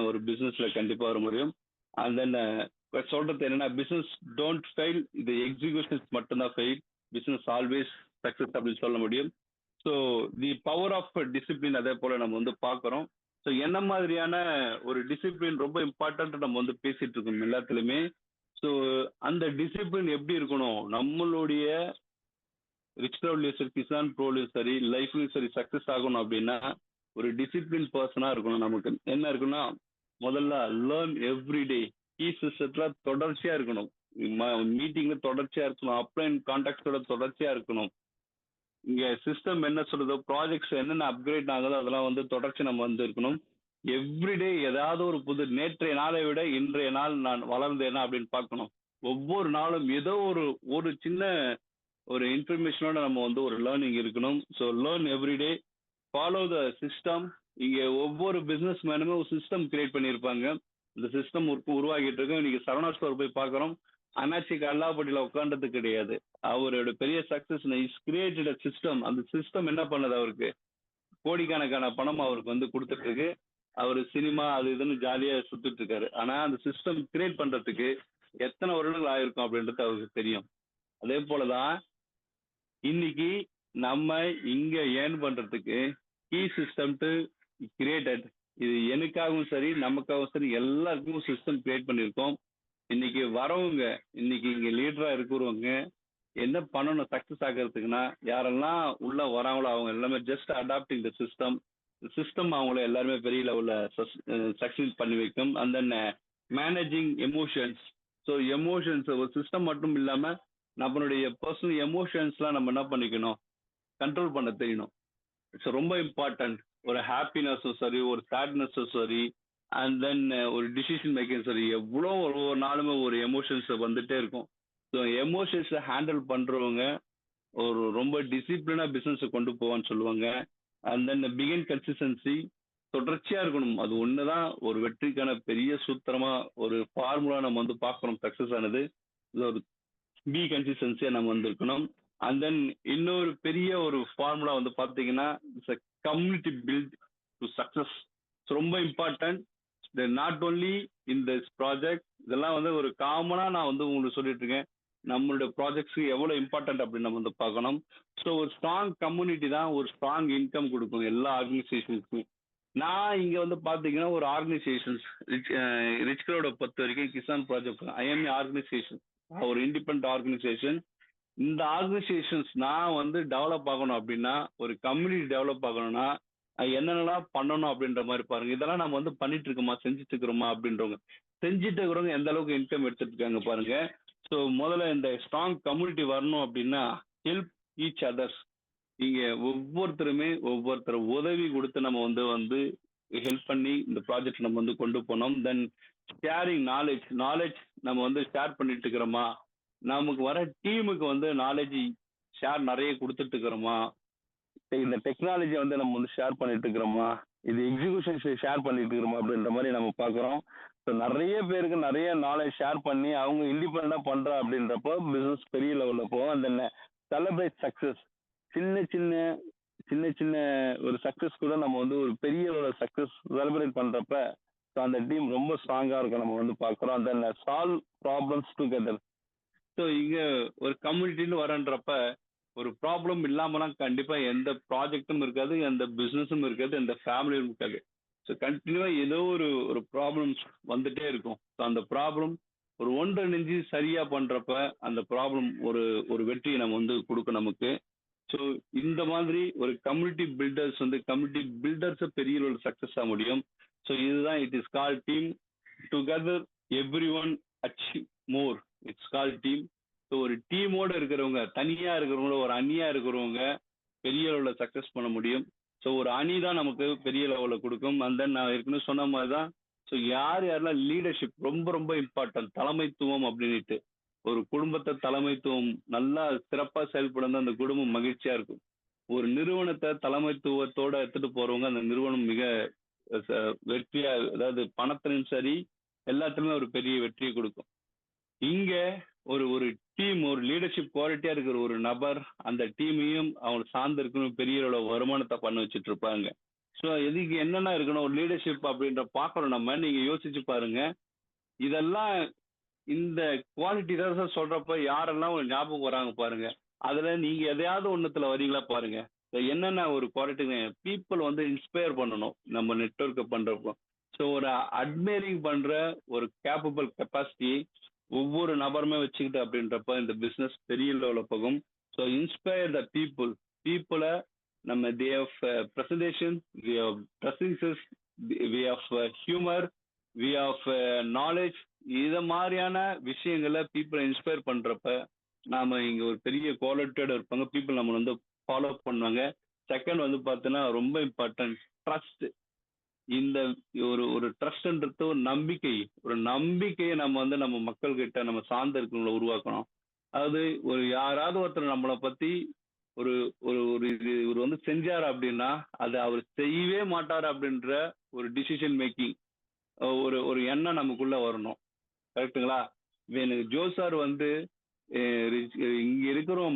ஒரு பிசினஸ்ல கண்டிப்பா வர முடியும். அண்ட் தென் சொல்றது என்னன்னா, பிசினஸ் டோன்ட் ஃபெயில், இது எக்ஸிகியூஷன்ஸ் மட்டும்தான் ஃபெயில், பிசினஸ் ஆல்வேஸ் சக்சஸ் அப்படின்னு சொல்ல முடியும். So the power of discipline அதே போல நம்ம வந்து பார்க்குறோம். ஸோ என்ன மாதிரியான ஒரு டிசிப்ளின் ரொம்ப இம்பார்ட்டன்ட் நம்ம வந்து பேசிட்டு இருக்கோம் எல்லாத்துலயுமே. ஸோ அந்த டிசிப்ளின் எப்படி இருக்கணும், நம்மளுடைய ரிச் க்ரௌட்லயும் சரி, கிசான் ப்ரோலையும் சரி, லைஃப்லயும் சரி சக்சஸ் ஆகணும் அப்படின்னா ஒரு டிசிப்ளின் பர்சனா இருக்கணும். நமக்கு என்ன இருக்குன்னா, முதல்ல லேர்ன் எவ்ரிடே. கீ சிஸ்டத்துல தொடர்ச்சியா இருக்கணும், மீட்டிங்ல தொடர்ச்சியா இருக்கணும், அப்ளைன் கான்டாக்டோட தொடர்ச்சியா இருக்கணும். இங்க சிஸ்டம் என்ன சொல்லுதோ, ப்ராஜெக்ட்ஸ் என்னென்ன அப்கிரேட் ஆகுதோ அதெல்லாம் வந்து தொடர்ச்சி நம்ம வந்து இருக்கணும். எவ்ரிடே ஏதாவது ஒரு புது, நேற்றைய நாளை விட இன்றைய நாள் நான் வளர்ந்தேனா அப்படின்னு பார்க்கணும். ஒவ்வொரு நாளும் ஏதோ ஒரு சின்ன ஒரு இன்ஃபர்மேஷனோட நம்ம வந்து ஒரு லேர்னிங் இருக்கணும். So learn everyday, follow the system. இங்க ஒவ்வொரு பிசினஸ் மேனுமே ஒரு சிஸ்டம் கிரியேட் பண்ணியிருப்பாங்க. இந்த சிஸ்டம் உருவாகிட்டு இருக்கோம். இன்னைக்கு சரவணா ஸ்டோர் போய் பார்க்குறோம், அண்ணாச்சிக்கு அல்லாப்பட்டியில் உட்காண்டது கிடையாது. அவரோட பெரிய success is created a system. அந்த சிஸ்டம் என்ன பண்ணுது, அவருக்கு கோடிக்கணக்கான பணம் அவருக்கு வந்து கொடுத்துட்டு இருக்கு. அவர் சினிமா அது இதுன்னு ஜாலியா சுத்திட்டு இருக்காரு. ஆனா அந்த சிஸ்டம் கிரியேட் பண்றதுக்கு எத்தனை வருடங்கள் ஆயிருக்கும் அப்படின்றது அவருக்கு தெரியும். அதே போலதான் இன்னைக்கு நம்ம இங்க ஏர்ன் பண்றதுக்கு கீ சிஸ்டம் டு கிரியேட்டட். இது எனக்காகவும் சரி, நமக்காகவும் சரி, எல்லாருக்கும் சிஸ்டம் கிரியேட் பண்ணியிருக்கோம். இன்னைக்கு வரவங்க, இன்னைக்கு இங்க லீடரா இருக்கிறவங்க என்ன பண்ணணும் சக்சஸ் ஆகிறதுக்குன்னா, யாரெல்லாம் உள்ள வராங்களோ அவங்க எல்லாமே just adapting the system. System அவங்கள எல்லாருமே பெரிய லெவல்ல சக்சீட் பண்ணி வைக்கும். And then managing emotions. So emotions ஒரு சிஸ்டம் மட்டும் இல்லாம நம்மளுடைய பர்சனல் எமோஷன்ஸ்லாம் நம்ம என்ன பண்ணிக்கணும், கண்ட்ரோல் பண்ண தெரியணும். இட்ஸ் ரொம்ப இம்பார்ட்டன்ட். ஒரு ஹாப்பினஸும் சரி, ஒரு சேட்னஸும் சரி, அண்ட் தென் ஒரு டிசிஷன் மேக்கிங் சரி, எவ்வளோ ஒரு நாளுமே ஒரு எமோஷன்ஸ் வந்துட்டே இருக்கும். ஸோ எமோஷன்ஸை ஹேண்டில் பண்றவங்க ஒரு ரொம்ப டிசிப்ளினா பிசினஸ் கொண்டு போவான்னு சொல்லுவாங்க. அண்ட் தென் பிகின் கன்சிஸ்டன்சி, தொடர்ச்சியா இருக்கணும். அது ஒண்ணுதான் ஒரு வெற்றிக்கான பெரிய சூத்திரமா, ஒரு ஃபார்முலா நம்ம வந்து பார்க்கணும் சக்சஸ் ஆனது. இது ஒரு பி கன்சிஸ்டன்சியா நம்ம வந்து இருக்கணும். அண்ட் தென் இன்னொரு பெரிய ஒரு ஃபார்முலா வந்து பார்த்தீங்கன்னா, it's a community build to success. ரொம்ப important. Not only in this project, இதெல்லாம் வந்து ஒரு காமனா நான் வந்து உங்களுக்கு சொல்லிட்டு இருக்கேன். நம்மளுடைய ப்ராஜெக்ட்ஸ்க்கு எவ்வளவு இம்பார்ட்டன்ட் அப்படின்னு நம்ம வந்து பார்க்கணும். ஸோ ஒரு ஸ்ட்ராங் கம்யூனிட்டி தான் ஒரு ஸ்ட்ராங் இன்கம் கொடுக்கும் எல்லா ஆர்கனைசேஷன்ஸ்க்கும். நான் இங்க வந்து பாத்தீங்கன்னா ஒரு ஆர்கனைசேஷன்ஸ் ரிச் க்ரௌட பொறுத்த வரைக்கும் கிசான் ப்ராஜெக்ட் ஐஎம்ஏ ஆர்கனைசேஷன், ஒரு இண்டிபெண்ட் ஆர்கனைசேஷன். இந்த ஆர்கனைசேஷன்ஸ் நான் வந்து டெவலப் ஆகணும் அப்படின்னா, ஒரு கம்யூனிட்டி டெவலப் ஆகணும்னா என்னென்னலாம் பண்ணணும் அப்படின்ற மாதிரி பாருங்க. இதெல்லாம் நம்ம வந்து பண்ணிட்டு இருக்கோமா, செஞ்சுட்டு இருக்கிறோமா அப்படின்றவங்க, செஞ்சுட்டு இருக்கிறவங்க எந்த அளவுக்கு இன்கம் எடுத்துட்டு இருக்காங்க பாருங்க. ஸோ முதல்ல இந்த ஸ்ட்ராங் கம்யூனிட்டி வரணும் அப்படின்னா ஹெல்ப் ஈச் அதர்ஸ். இங்க ஒவ்வொருத்தருமே ஒவ்வொருத்தர் உதவி கொடுத்து நம்ம வந்து ஹெல்ப் பண்ணி இந்த ப்ராஜெக்ட் நம்ம வந்து கொண்டு போனோம். தென் ஷேரிங் நாலேஜ் நம்ம வந்து ஷேர் பண்ணிட்டு இருக்கிறோமா, நமக்கு வர டீமுக்கு வந்து நாலேஜ் ஷேர் நிறைய கொடுத்துட்டு இருக்கிறோமா, இந்த டெக்னாலஜி வந்து நம்ம வந்து ஷேர் பண்ணிட்டு இருக்கிறோமா, இது எக்ஸிகியூஷன் ஷேர் பண்ணிட்டு இருக்கிறோமா அப்படின்ற மாதிரி நம்ம பார்க்குறோம். ஸோ நிறைய பேருக்கு நிறைய நாலேஜ் ஷேர் பண்ணி அவங்க இண்டிபெண்டாக பண்ணுறா அப்படின்றப்போ பிஸ்னஸ் பெரிய லெவலில் போகும். அந்த செலிப்ரேட் சக்ஸஸ், சின்ன சின்ன சின்ன சின்ன ஒரு சக்ஸஸ் கூட நம்ம வந்து ஒரு பெரிய ஒரு சக்ஸஸ் செலிப்ரேட் பண்ணுறப்ப ஸோ அந்த டீம் ரொம்ப ஸ்ட்ராங்காக இருக்கும். நம்ம வந்து பார்க்குறோம் அந்த சால்வ் ப்ராப்ளம்ஸ் டுகெதர். ஸோ இங்க ஒரு கம்யூனிட்டின்னு வரன்றப்ப ஒரு ப்ராப்ளம் இல்லாமலாம் கண்டிப்பா எந்த ப்ராஜெக்டும் இருக்காது, எந்த பிசினஸும் இருக்காது, எந்த ஃபேமிலியும் இருக்காது. ஸோ கண்டினியூவா ஏதோ ஒரு ஒரு ப்ராப்ளம்ஸ் வந்துட்டே இருக்கும். ஸோ அந்த ப்ராப்ளம் ஒரு ஒன்றிணைஞ்சு சரியா பண்றப்ப அந்த ப்ராப்ளம் ஒரு ஒரு வெற்றியை நம்ம வந்து கொடுக்கும் நமக்கு. ஸோ இந்த மாதிரி ஒரு கம்யூனிட்டி பில்டர்ஸ் வந்து கம்யூனிட்டி பில்டர்ஸ் பெரிய ஒரு சக்சஸா முடியும். ஸோ இதுதான் it is call team. Together every one achieve more, it's call team. So ஒரு டீமோட இருக்கிறவங்க, தனியா இருக்கிறவங்க, ஒரு அணியா இருக்கிறவங்க பெரிய லெவலில் சக்சஸ் பண்ண முடியும். ஸோ ஒரு அணி தான் நமக்கு பெரிய லெவலில் கொடுக்கும். அண்ட் தென் நான் ஏற்கனவே சொன்ன மாதிரி தான். ஸோ யார் யாரெல்லாம் லீடர்ஷிப் ரொம்ப ரொம்ப இம்பார்ட்டன்ட், தலைமைத்துவம் அப்படின்ட்டு ஒரு குடும்பத்தை தலைமைத்துவம் நல்லா சிறப்பாக செயல்படும் அந்த குடும்பம் மகிழ்ச்சியா இருக்கும். ஒரு நிறுவனத்தை தலைமைத்துவத்தோட எடுத்துட்டு போறவங்க அந்த நிறுவனம் மிக வெற்றியா, அதாவது பணத்திலும் சரி எல்லாத்துலயுமே ஒரு பெரிய வெற்றியை கொடுக்கும். இங்க ஒரு ஒரு டீம், ஒரு லீடர்ஷிப் குவாலிட்டியா இருக்கிற ஒரு நபர் அந்த டீமையும் அவங்க சார்ந்து இருக்கணும் பெரிய அளவு வருமானத்தை பண்ண வச்சுட்டு இருப்பாங்க. ஸோ இதுக்கு என்னென்ன இருக்கணும் ஒரு லீடர்ஷிப் அப்படின்ற பார்க்கணும் நம்ம. நீங்க யோசிச்சு பாருங்க. இதெல்லாம் இந்த குவாலிட்டி தான் சார் சொல்றப்ப யாரெல்லாம் ஒரு ஞாபகம் வராங்க பாருங்க. அதுல நீங்க எதையாவது ஒண்ணுத்துல வரீங்களா பாருங்க. என்னென்ன ஒரு குவாலிட்டி, பீப்புள் வந்து இன்ஸ்பயர் பண்ணணும் நம்ம நெட்வொர்க்கை பண்றப்போ. ஸோ ஒரு அட்மைரிங் பண்ற ஒரு கேப்பபிள் கெப்பாசிட்டி ஒவ்வொரு நபருமே வச்சுக்கிட்டு அப்படின்றப்ப இந்த பிசினஸ் பெரிய லெவலில் போகும். So inspire the people. பீப்புளை நம்ம the of presentation, way of dressings, way of humour, way of knowledge, இதை மாதிரியான விஷயங்களை பீப்புளை இன்ஸ்பயர் பண்றப்ப நாம இங்க ஒரு பெரிய குவாலிட்டியோட இருப்பாங்க. பீப்புள் நம்ம வந்து ஃபாலோ பண்ணுவாங்க. செகண்ட் வந்து பார்த்தோன்னா ரொம்ப இம்பார்ட்டன்ட் ட்ரஸ்ட். இந்த ஒரு ஒரு ட்ரஸ்ட்ன்றது ஒரு நம்பிக்கை. ஒரு நம்பிக்கையை நம்ம வந்து நம்ம மக்கள் கிட்ட நம்ம சார்ந்த இருக்கவங்களை உருவாக்கணும். அதாவது ஒரு யாராவது ஒருத்தர் நம்மளை பத்தி ஒரு ஒரு ஒரு இது இவர் வந்து செஞ்சாரு அப்படின்னா அது அவர் செய்யவே மாட்டாரு அப்படின்ற ஒரு டிசிஷன் மேக்கிங், ஒரு ஒரு எண்ணம் நமக்குள்ள வரணும். கரெக்டுங்களா? எனக்கு ஜோ சார் வந்து இங்க இருக்கிற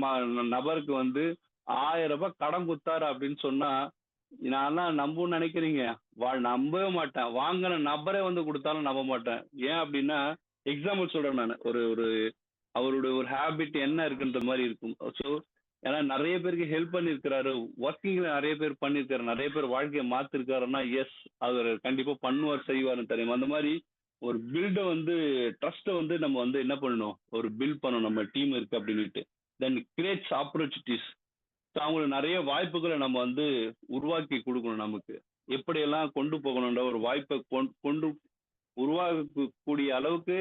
நபருக்கு வந்து 1000 ரூபாய் கடன் கொடுத்தாரு அப்படின்னு சொன்னா நான்லாம் நம்புன்னு நினைக்கிறீங்க? நம்பவே மாட்டேன். வாங்கின நபரே வந்து கொடுத்தாலும் நம்ப மாட்டேன். ஏன் அப்படின்னா எக்ஸாம்பிள் சொல்றேன் நான். ஒரு ஒரு அவருடைய ஒரு ஹேபிட் என்ன இருக்குன்ற மாதிரி இருக்கும். ஸோ ஏன்னா நிறைய பேருக்கு ஹெல்ப் பண்ணியிருக்கிறாரு, ஒர்க்கிங்ல நிறைய பேர் பண்ணியிருக்காரு, நிறைய பேர் வாழ்க்கையை மாத்திருக்காருன்னா எஸ் அவர் கண்டிப்பா பண்ணுவார் செய்வார்னு தெரியும். அந்த மாதிரி ஒரு பில்டை வந்து ட்ரஸ்ட்டை வந்து நம்ம வந்து என்ன பண்ணணும், ஒரு பில்ட் பண்ணணும் நம்ம டீம் இருக்கு அப்படின்ட்டு. தென் கிரியேட்ஸ் ஆப்பர்ச்சுனிட்டிஸ். அவங்களுக்கு நிறைய வாய்ப்புகளை நம்ம வந்து உருவாக்கி கொடுக்கணும். நமக்கு எப்படியெல்லாம் கொண்டு போகணுன்ற ஒரு வாய்ப்பை கொண்டு உருவாக்கக்கூடிய அளவுக்கு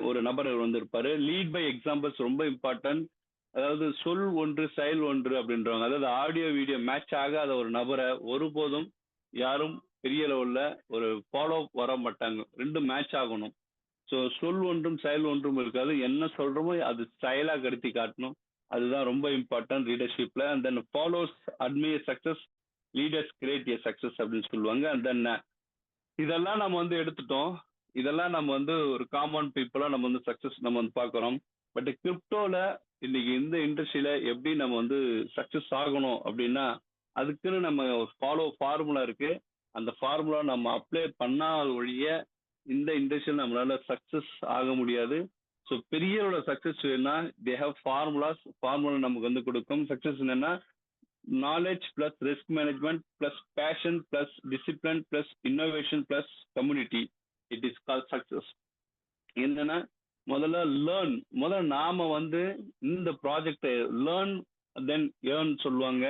ஒரு நபர் வந்திருப்பாரு. லீட் பை எக்ஸாம்பிள்ஸ் ரொம்ப இம்பார்ட்டன்ட். அதாவது சொல் ஒன்று செயல் ஒன்று அப்படின்றவங்க. அதாவது ஆடியோ வீடியோ மேட்ச் ஆகாத ஒரு நபரை ஒருபோதும் யாரும் பெரிய லெவல்ல ஒரு ஃபாலோ வர மாட்டாங்க. ரெண்டும் மேட்ச் ஆகணும். ஸோ சொல் ஒன்றும் செயல் ஒன்றும் இருக்காது. என்ன சொல்றோமோ அது செயலா கடத்தி காட்டணும். அதுதான் ரொம்ப இம்பார்ட்டன்ட் லீடர்ஷிப்ல. And then follows admire success, leaders create a success அப்படின்னு சொல்லுவாங்க. அண்ட் தென் இதெல்லாம் நம்ம வந்து எடுத்துட்டோம். இதெல்லாம் நம்ம வந்து ஒரு காமன் பீப்புளா நம்ம வந்து சக்சஸ் நம்ம வந்து பார்க்குறோம். பட் கிரிப்டோல இன்னைக்கு இந்த இண்டஸ்ட்ரியில எப்படி நம்ம வந்து சக்சஸ் ஆகணும் அப்படின்னா அதுக்குன்னு நம்ம ஒரு ஃபார்முலா இருக்கு. அந்த ஃபார்முலா நம்ம அப்ளை பண்ணாத ஒழிய இந்த இண்டஸ்ட்ரியில் நம்மளால சக்சஸ் ஆக முடியாது. ஸோ பெரியவரோட சக்சஸ் வேணும்னா தே ஹேவ் ஃபார்முலாஸ். ஃபார்முலா நமக்கு வந்து கொடுக்கும். சக்சஸ் என்னன்னா knowledge plus risk management plus passion plus discipline plus innovation plus community. It is call success. என்னன்னா முதல்ல நாம வந்து இந்த ப்ராஜெக்டை லேர்ன் தென் ஏர்ன் சொல்லுவாங்க.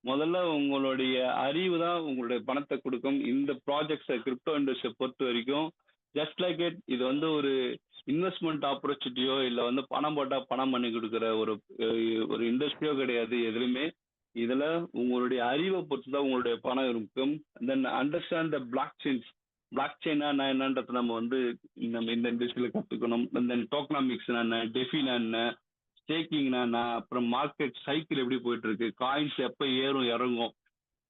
முதல்ல உங்களுடைய அறிவு தான் உங்களுடைய பணத்தை கொடுக்கும். இந்த ப்ராஜெக்ட்ஸை கிரிப்டோ இண்டஸ்ட்ரியை பொறுத்த வரைக்கும் ஜஸ்ட் லைக் இட், இது வந்து ஒரு இன்வெஸ்ட்மெண்ட் ஆப்பர்ச்சுனிட்டியோ இல்லை வந்து பணம் போட்டால் பணம் பண்ணி கொடுக்குற ஒரு இண்டஸ்ட்ரியோ கிடையாது எதுலையுமே. இதில் உங்களுடைய அறிவை பொறுத்து தான் உங்களுடைய பணம் இருக்கும். தென் அண்டர்ஸ்டாண்ட் த பிளாக் செயினா என்னன்றது நம்ம வந்து நம்ம இந்த இண்டஸ்ட்ரியில் கற்றுக்கணும். தென் டோக்கனாமிக்ஸ்னா என்ன, டெஃபினா என்ன, ஸ்டேக்கிங்னா என்ன, அப்புறம் மார்க்கெட் சைக்கிள் எப்படி போயிட்டு இருக்கு, காயின்ஸ் எப்போ ஏறும் இறங்கும்,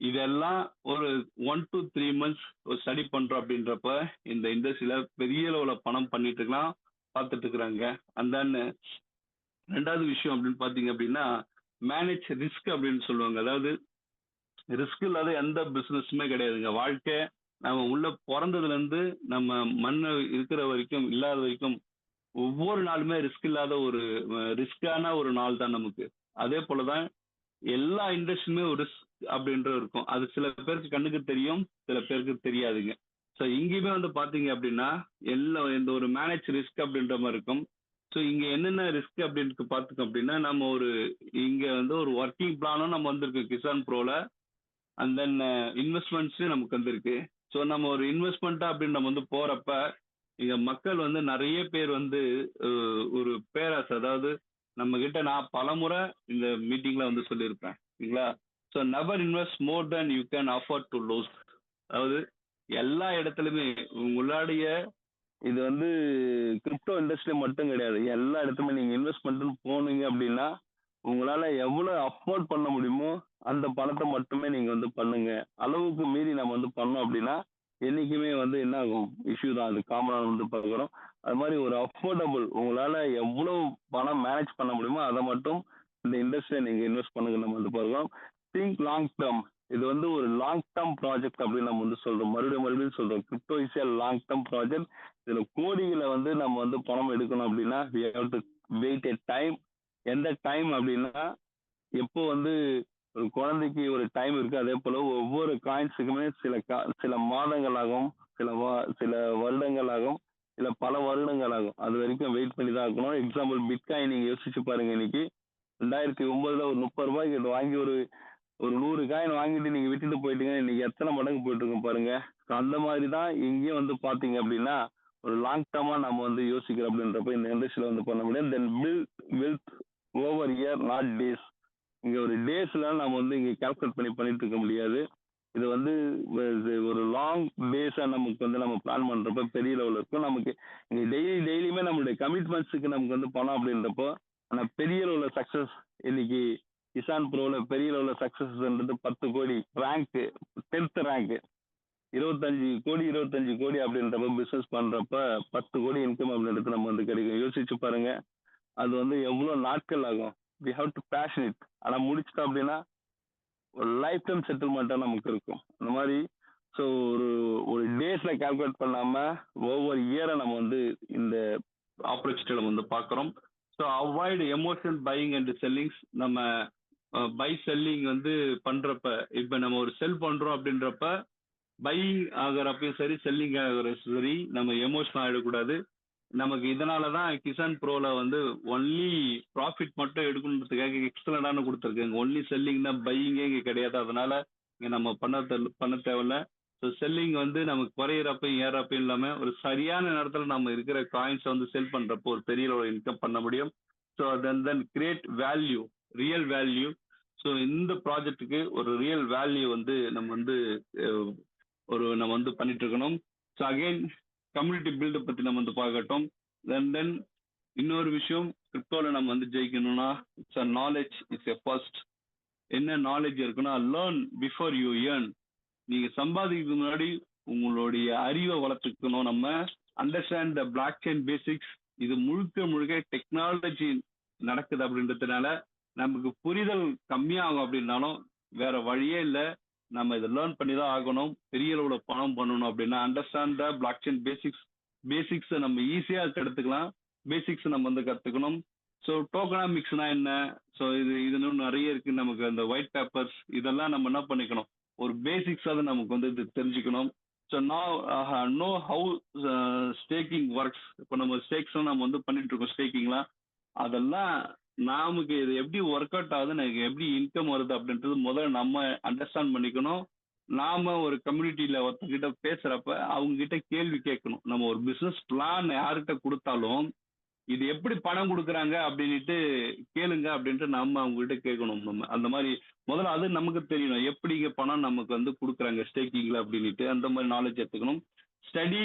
இதெல்லாம் ஒரு 1 to 3 months ஒரு ஸ்டடி பண்றோம் அப்படின்றப்ப இந்த இண்டஸ்ட்ரியில பெரிய அளவுல பணம் பண்ணிட்டு இருக்கலாம், பார்த்துட்டு இருக்கிறாங்க. அண்ட் தென் ரெண்டாவது விஷயம் அப்படின்னு பாத்தீங்க அப்படின்னா மேனேஜ் ரிஸ்க் அப்படின்னு சொல்லுவாங்க. அதாவது ரிஸ்க் இல்லாத எந்த பிசினஸுமே கிடையாதுங்க. வாழ்க்கை நம்ம உள்ள பிறந்ததுல இருந்து நம்ம மண்ண இருக்கிற வரைக்கும் இல்லாத வரைக்கும் ஒவ்வொரு நாளுமே ரிஸ்க் இல்லாத ஒரு ரிஸ்கான ஒரு நாள் தான் நமக்கு. அதே போலதான் எல்லா இண்டஸ்ட்ரியுமே ஒரு ரிஸ்க் அப்படின்றது இருக்கும். அது சில பேருக்கு கண்ணுக்கு தெரியும், சில பேருக்கு தெரியாதுங்க. ஸோ இங்கேயுமே வந்து பாத்தீங்க அப்படின்னா இந்த ஒரு மேனேஜ் ரிஸ்க் அப்படின்ற மாதிரி இருக்கும். ஸோ இங்க என்னென்ன ரிஸ்க் அப்படின்னு பார்த்துக்கோம் அப்படின்னா நம்ம இங்க வந்து ஒரு ஒர்க்கிங் பிளானும் நம்ம வந்திருக்கு கிசான் ப்ரோல. அண்ட் தென் இன்வெஸ்ட்மெண்ட்ஸும் நமக்கு வந்திருக்கு. ஸோ நம்ம ஒரு இன்வெஸ்ட்மெண்ட்டா அப்படின்னு நம்ம வந்து போறப்ப இங்க மக்கள் வந்து நிறைய பேர் வந்து ஒரு பேராசை, அதாவது நம்ம கிட்ட நான் பலமுறை இந்த மீட்டிங்ல வந்து சொல்லியிருப்பேன் சரிங்களா. So never invest more than you can afford to lose. அதாவது எல்லா இடத்துலையுமே உங்களுடைய இது வந்து கிரிப்டோ இண்டஸ்ட்ரி மட்டும் கிடையாது, எல்லா இடத்துலையுமே நீங்க இன்வெஸ்ட்மெண்ட்னு போனீங்க அப்படின்னா உங்களால எவ்வளவு அஃபோர்ட் பண்ண முடியுமோ அந்த பணத்தை மட்டுமே நீங்க வந்து பண்ணுங்க. அளவுக்கு மீறி நம்ம வந்து பண்ணோம் அப்படின்னா என்னைக்குமே வந்து என்ன ஆகும், இஷ்யூ தான். அது காமனாக வந்து பார்க்குறோம். அது மாதிரி ஒரு அஃபோர்டபுள் உங்களால எவ்வளவு பணம் மேனேஜ் பண்ண முடியுமோ அதை மட்டும் இந்த இண்டஸ்ட்ரியை நீங்க இன்வெஸ்ட் பண்ணுங்க நம்ம வந்து பார்க்குறோம். Think long term. இது வந்து ஒரு லாங் டேர்ம் ப்ராஜெக்ட் அப்படின்னு நம்ம வந்து சொல்றோம். மறுபடியும் சொல்றோம், crypto is a long term project. இதுல கோடிகளை வந்து நம்ம வந்து பணம் எடுக்கணும் அப்படின்னா we have to wait a time. எந்த டைம் அப்படின்னா எப்போ வந்து ஒரு குழந்தைக்கு ஒரு டைம் இருக்கு, அதே போல ஒவ்வொரு காயின்ஸுக்குமே சில மாதங்களாகும், சில வருடங்களாகும், இல்ல பல வருடங்களாகும். அது வரைக்கும் வெயிட் பண்ணி தான் இருக்கணும். எக்ஸாம்பிள் பிட்காயின் நீங்க யோசிச்சு பாருங்க. இன்னைக்கு 2009 ஒரு 30 ரூபாய்க்கு இது வாங்கி ஒரு ஒரு 100 காயின் வாங்கிட்டு நீங்க விட்டுட்டு போயிட்டீங்க, இன்னைக்கு எத்தனை மடங்கு போயிட்டு இருக்கும் பாருங்க. அந்த மாதிரி தான் இங்கேயும் வந்து பாத்தீங்க அப்படின்னா ஒரு லாங் டேர்மா நம்ம வந்து யோசிக்கிறோம் அப்படின்றப்ப இந்த இண்டஸ்ட்ரியில வந்து பண்ண முடியும். Then build wealth over year not days. இங்க ஒரு டேஸ்ல நம்ம வந்து இங்க கால்குலேட் பண்ணிட்டு இருக்க முடியாது. இது வந்து ஒரு லாங் டேஸா நமக்கு வந்து நம்ம பிளான் பண்றப்ப பெரிய லெவலில் இருக்கும். நமக்கு இங்க டெய்லியுமே நம்மளுடைய கமிட்மெண்ட்ஸுக்கு நமக்கு வந்து பணம் அப்படின்றப்போ ஆனா பெரிய லெவலில் சக்சஸ் இன்னைக்கு கிசான் ப்ரோல பெரிய லெவலில் சக்சஸ்ன்றது 10 கோடி ரேங்க், 10th ரேங்க், 25 கோடி அப்படின்றப்ப பிசினஸ் பண்றப்ப 10 கோடி இன்கம் அப்படின்றது நம்ம வந்து கிடைக்கும். யோசிச்சு பாருங்க, அது வந்து எவ்வளவு நாட்கள் ஆகும். We have to passion it. ஆனா முடிச்சிட்டோம் அப்படின்னா ஒரு லைஃப் டைம் செட்டில்மெண்ட்டா நமக்கு இருக்கும். அந்த மாதிரி ஸோ ஒரு ஒரு டேஸ்ல கால்குலேட் பண்ணாம ஒவ்வொரு இயரை நம்ம வந்து இந்த ஆப்பர்ச்சுனிட்டியில வந்து பார்க்குறோம். So avoid emotional buying and செல்லிங்ஸ். நம்ம பை செல்லிங் வந்து பண்றப்ப இப்போ நம்ம ஒரு செல் பண்றோம் அப்படின்றப்ப பையிங் ஆகிறப்பையும் சரி செல்லிங் ஆகிற சரி நம்ம எமோஷனல் ஆகிடக்கூடாது. நமக்கு இதனால தான் கிசான் ப்ரோல வந்து ஒன்லி ப்ராஃபிட் மட்டும் எடுக்கணுன்றதுக்காக எக்ஸலண்டான கொடுத்துருக்காங்க. ஒன்லி செல்லிங் தான், பையிங்கே இங்கே கிடையாது. அதனால இங்கே நம்ம பண்ண தேவையில்ல. ஸோ செல்லிங் வந்து நமக்கு குறையிறப்பையும் ஏறப்பையும் இல்லாமல் ஒரு சரியான நேரத்தில் நம்ம இருக்கிற காயின்ஸை வந்து செல் பண்ணுறப்போ ஒரு பெரிய ஒரு இன்கம் பண்ண முடியும். So then create value, real value. So இந்த ப்ராஜெக்ட்டுக்கு ஒரு ரியல் வேல்யூ வந்து நம்ம வந்து நம்ம வந்து பண்ணிட்டு இருக்கணும். ஸோ அகெயின் கம்யூனிட்டி பில்டப் பற்றி நம்ம வந்து பார்க்கட்டும். தென் இன்னொரு விஷயம், கிரிப்டோவில் நம்ம வந்து ஜெயிக்கணும்னா it's a knowledge, it's a first. என்ன நாலேஜ் இருக்குன்னா லேர்ன் பிஃபோர் யூ ஏர்ன். நீங்கள் சம்பாதிக்கிறதுக்கு முன்னாடி உங்களுடைய அறிவை வளர்த்துக்கணும். நம்ம understand the blockchain basics. இது முழுக்க டெக்னாலஜி நடக்குது அப்படின்றதுனால நமக்கு புரிதல் கம்மியாகும். அப்படின்னாலும் வேற வழியே இல்லை, நம்ம இதை லேர்ன் பண்ணி தான் ஆகணும். பெரிய அளவில் பணம் பண்ணணும் அப்படின்னா அண்டர்ஸ்டாண்ட் த பிளாக் செயின் பேசிக்ஸை நம்ம ஈஸியாக எடுத்துக்கலாம். பேசிக்ஸ் நம்ம வந்து கற்றுக்கணும். ஸோ டோக்கனாமிக்ஸ்னா என்ன, ஸோ இது இன்னும் நிறைய இருக்கு. நமக்கு அந்த ஒயிட் பேப்பர்ஸ் இதெல்லாம் நம்ம என்ன பண்ணிக்கணும், ஒரு பேசிக்ஸாக நமக்கு வந்து இது தெரிஞ்சுக்கணும். So know how staking works. இப்போ நம்ம ஸ்டேக்ஸ்லாம் நம்ம வந்து பண்ணிட்டு இருக்கோம், ஸ்டேக்கிங்லாம். அதெல்லாம் நமக்கு இது எப்படி ஒர்க் அவுட் ஆகுது, எனக்கு எப்படி இன்கம் வருது அப்படின்றது முதல்ல நம்ம அண்டர்ஸ்டாண்ட் பண்ணிக்கணும். நாம ஒரு கம்யூனிட்டியில ஒருத்தங்கிட்ட பேசுறப்ப அவங்க கிட்ட கேள்வி கேட்கணும். நம்ம ஒரு பிசினஸ் பிளான் யார்கிட்ட கொடுத்தாலும் இது எப்படி பணம் கொடுக்குறாங்க அப்படின்ட்டு கேளுங்க அப்படின்ட்டு நம்ம அவங்க கிட்ட கேட்கணும். நம்ம அந்த மாதிரி முதல்ல அது நமக்கு தெரியணும், எப்படிங்க பணம் நமக்கு வந்து கொடுக்குறாங்க ஸ்டேக்கிங்ல அப்படின்ட்டு. அந்த மாதிரி நாலேஜ் எடுத்துக்கணும். Study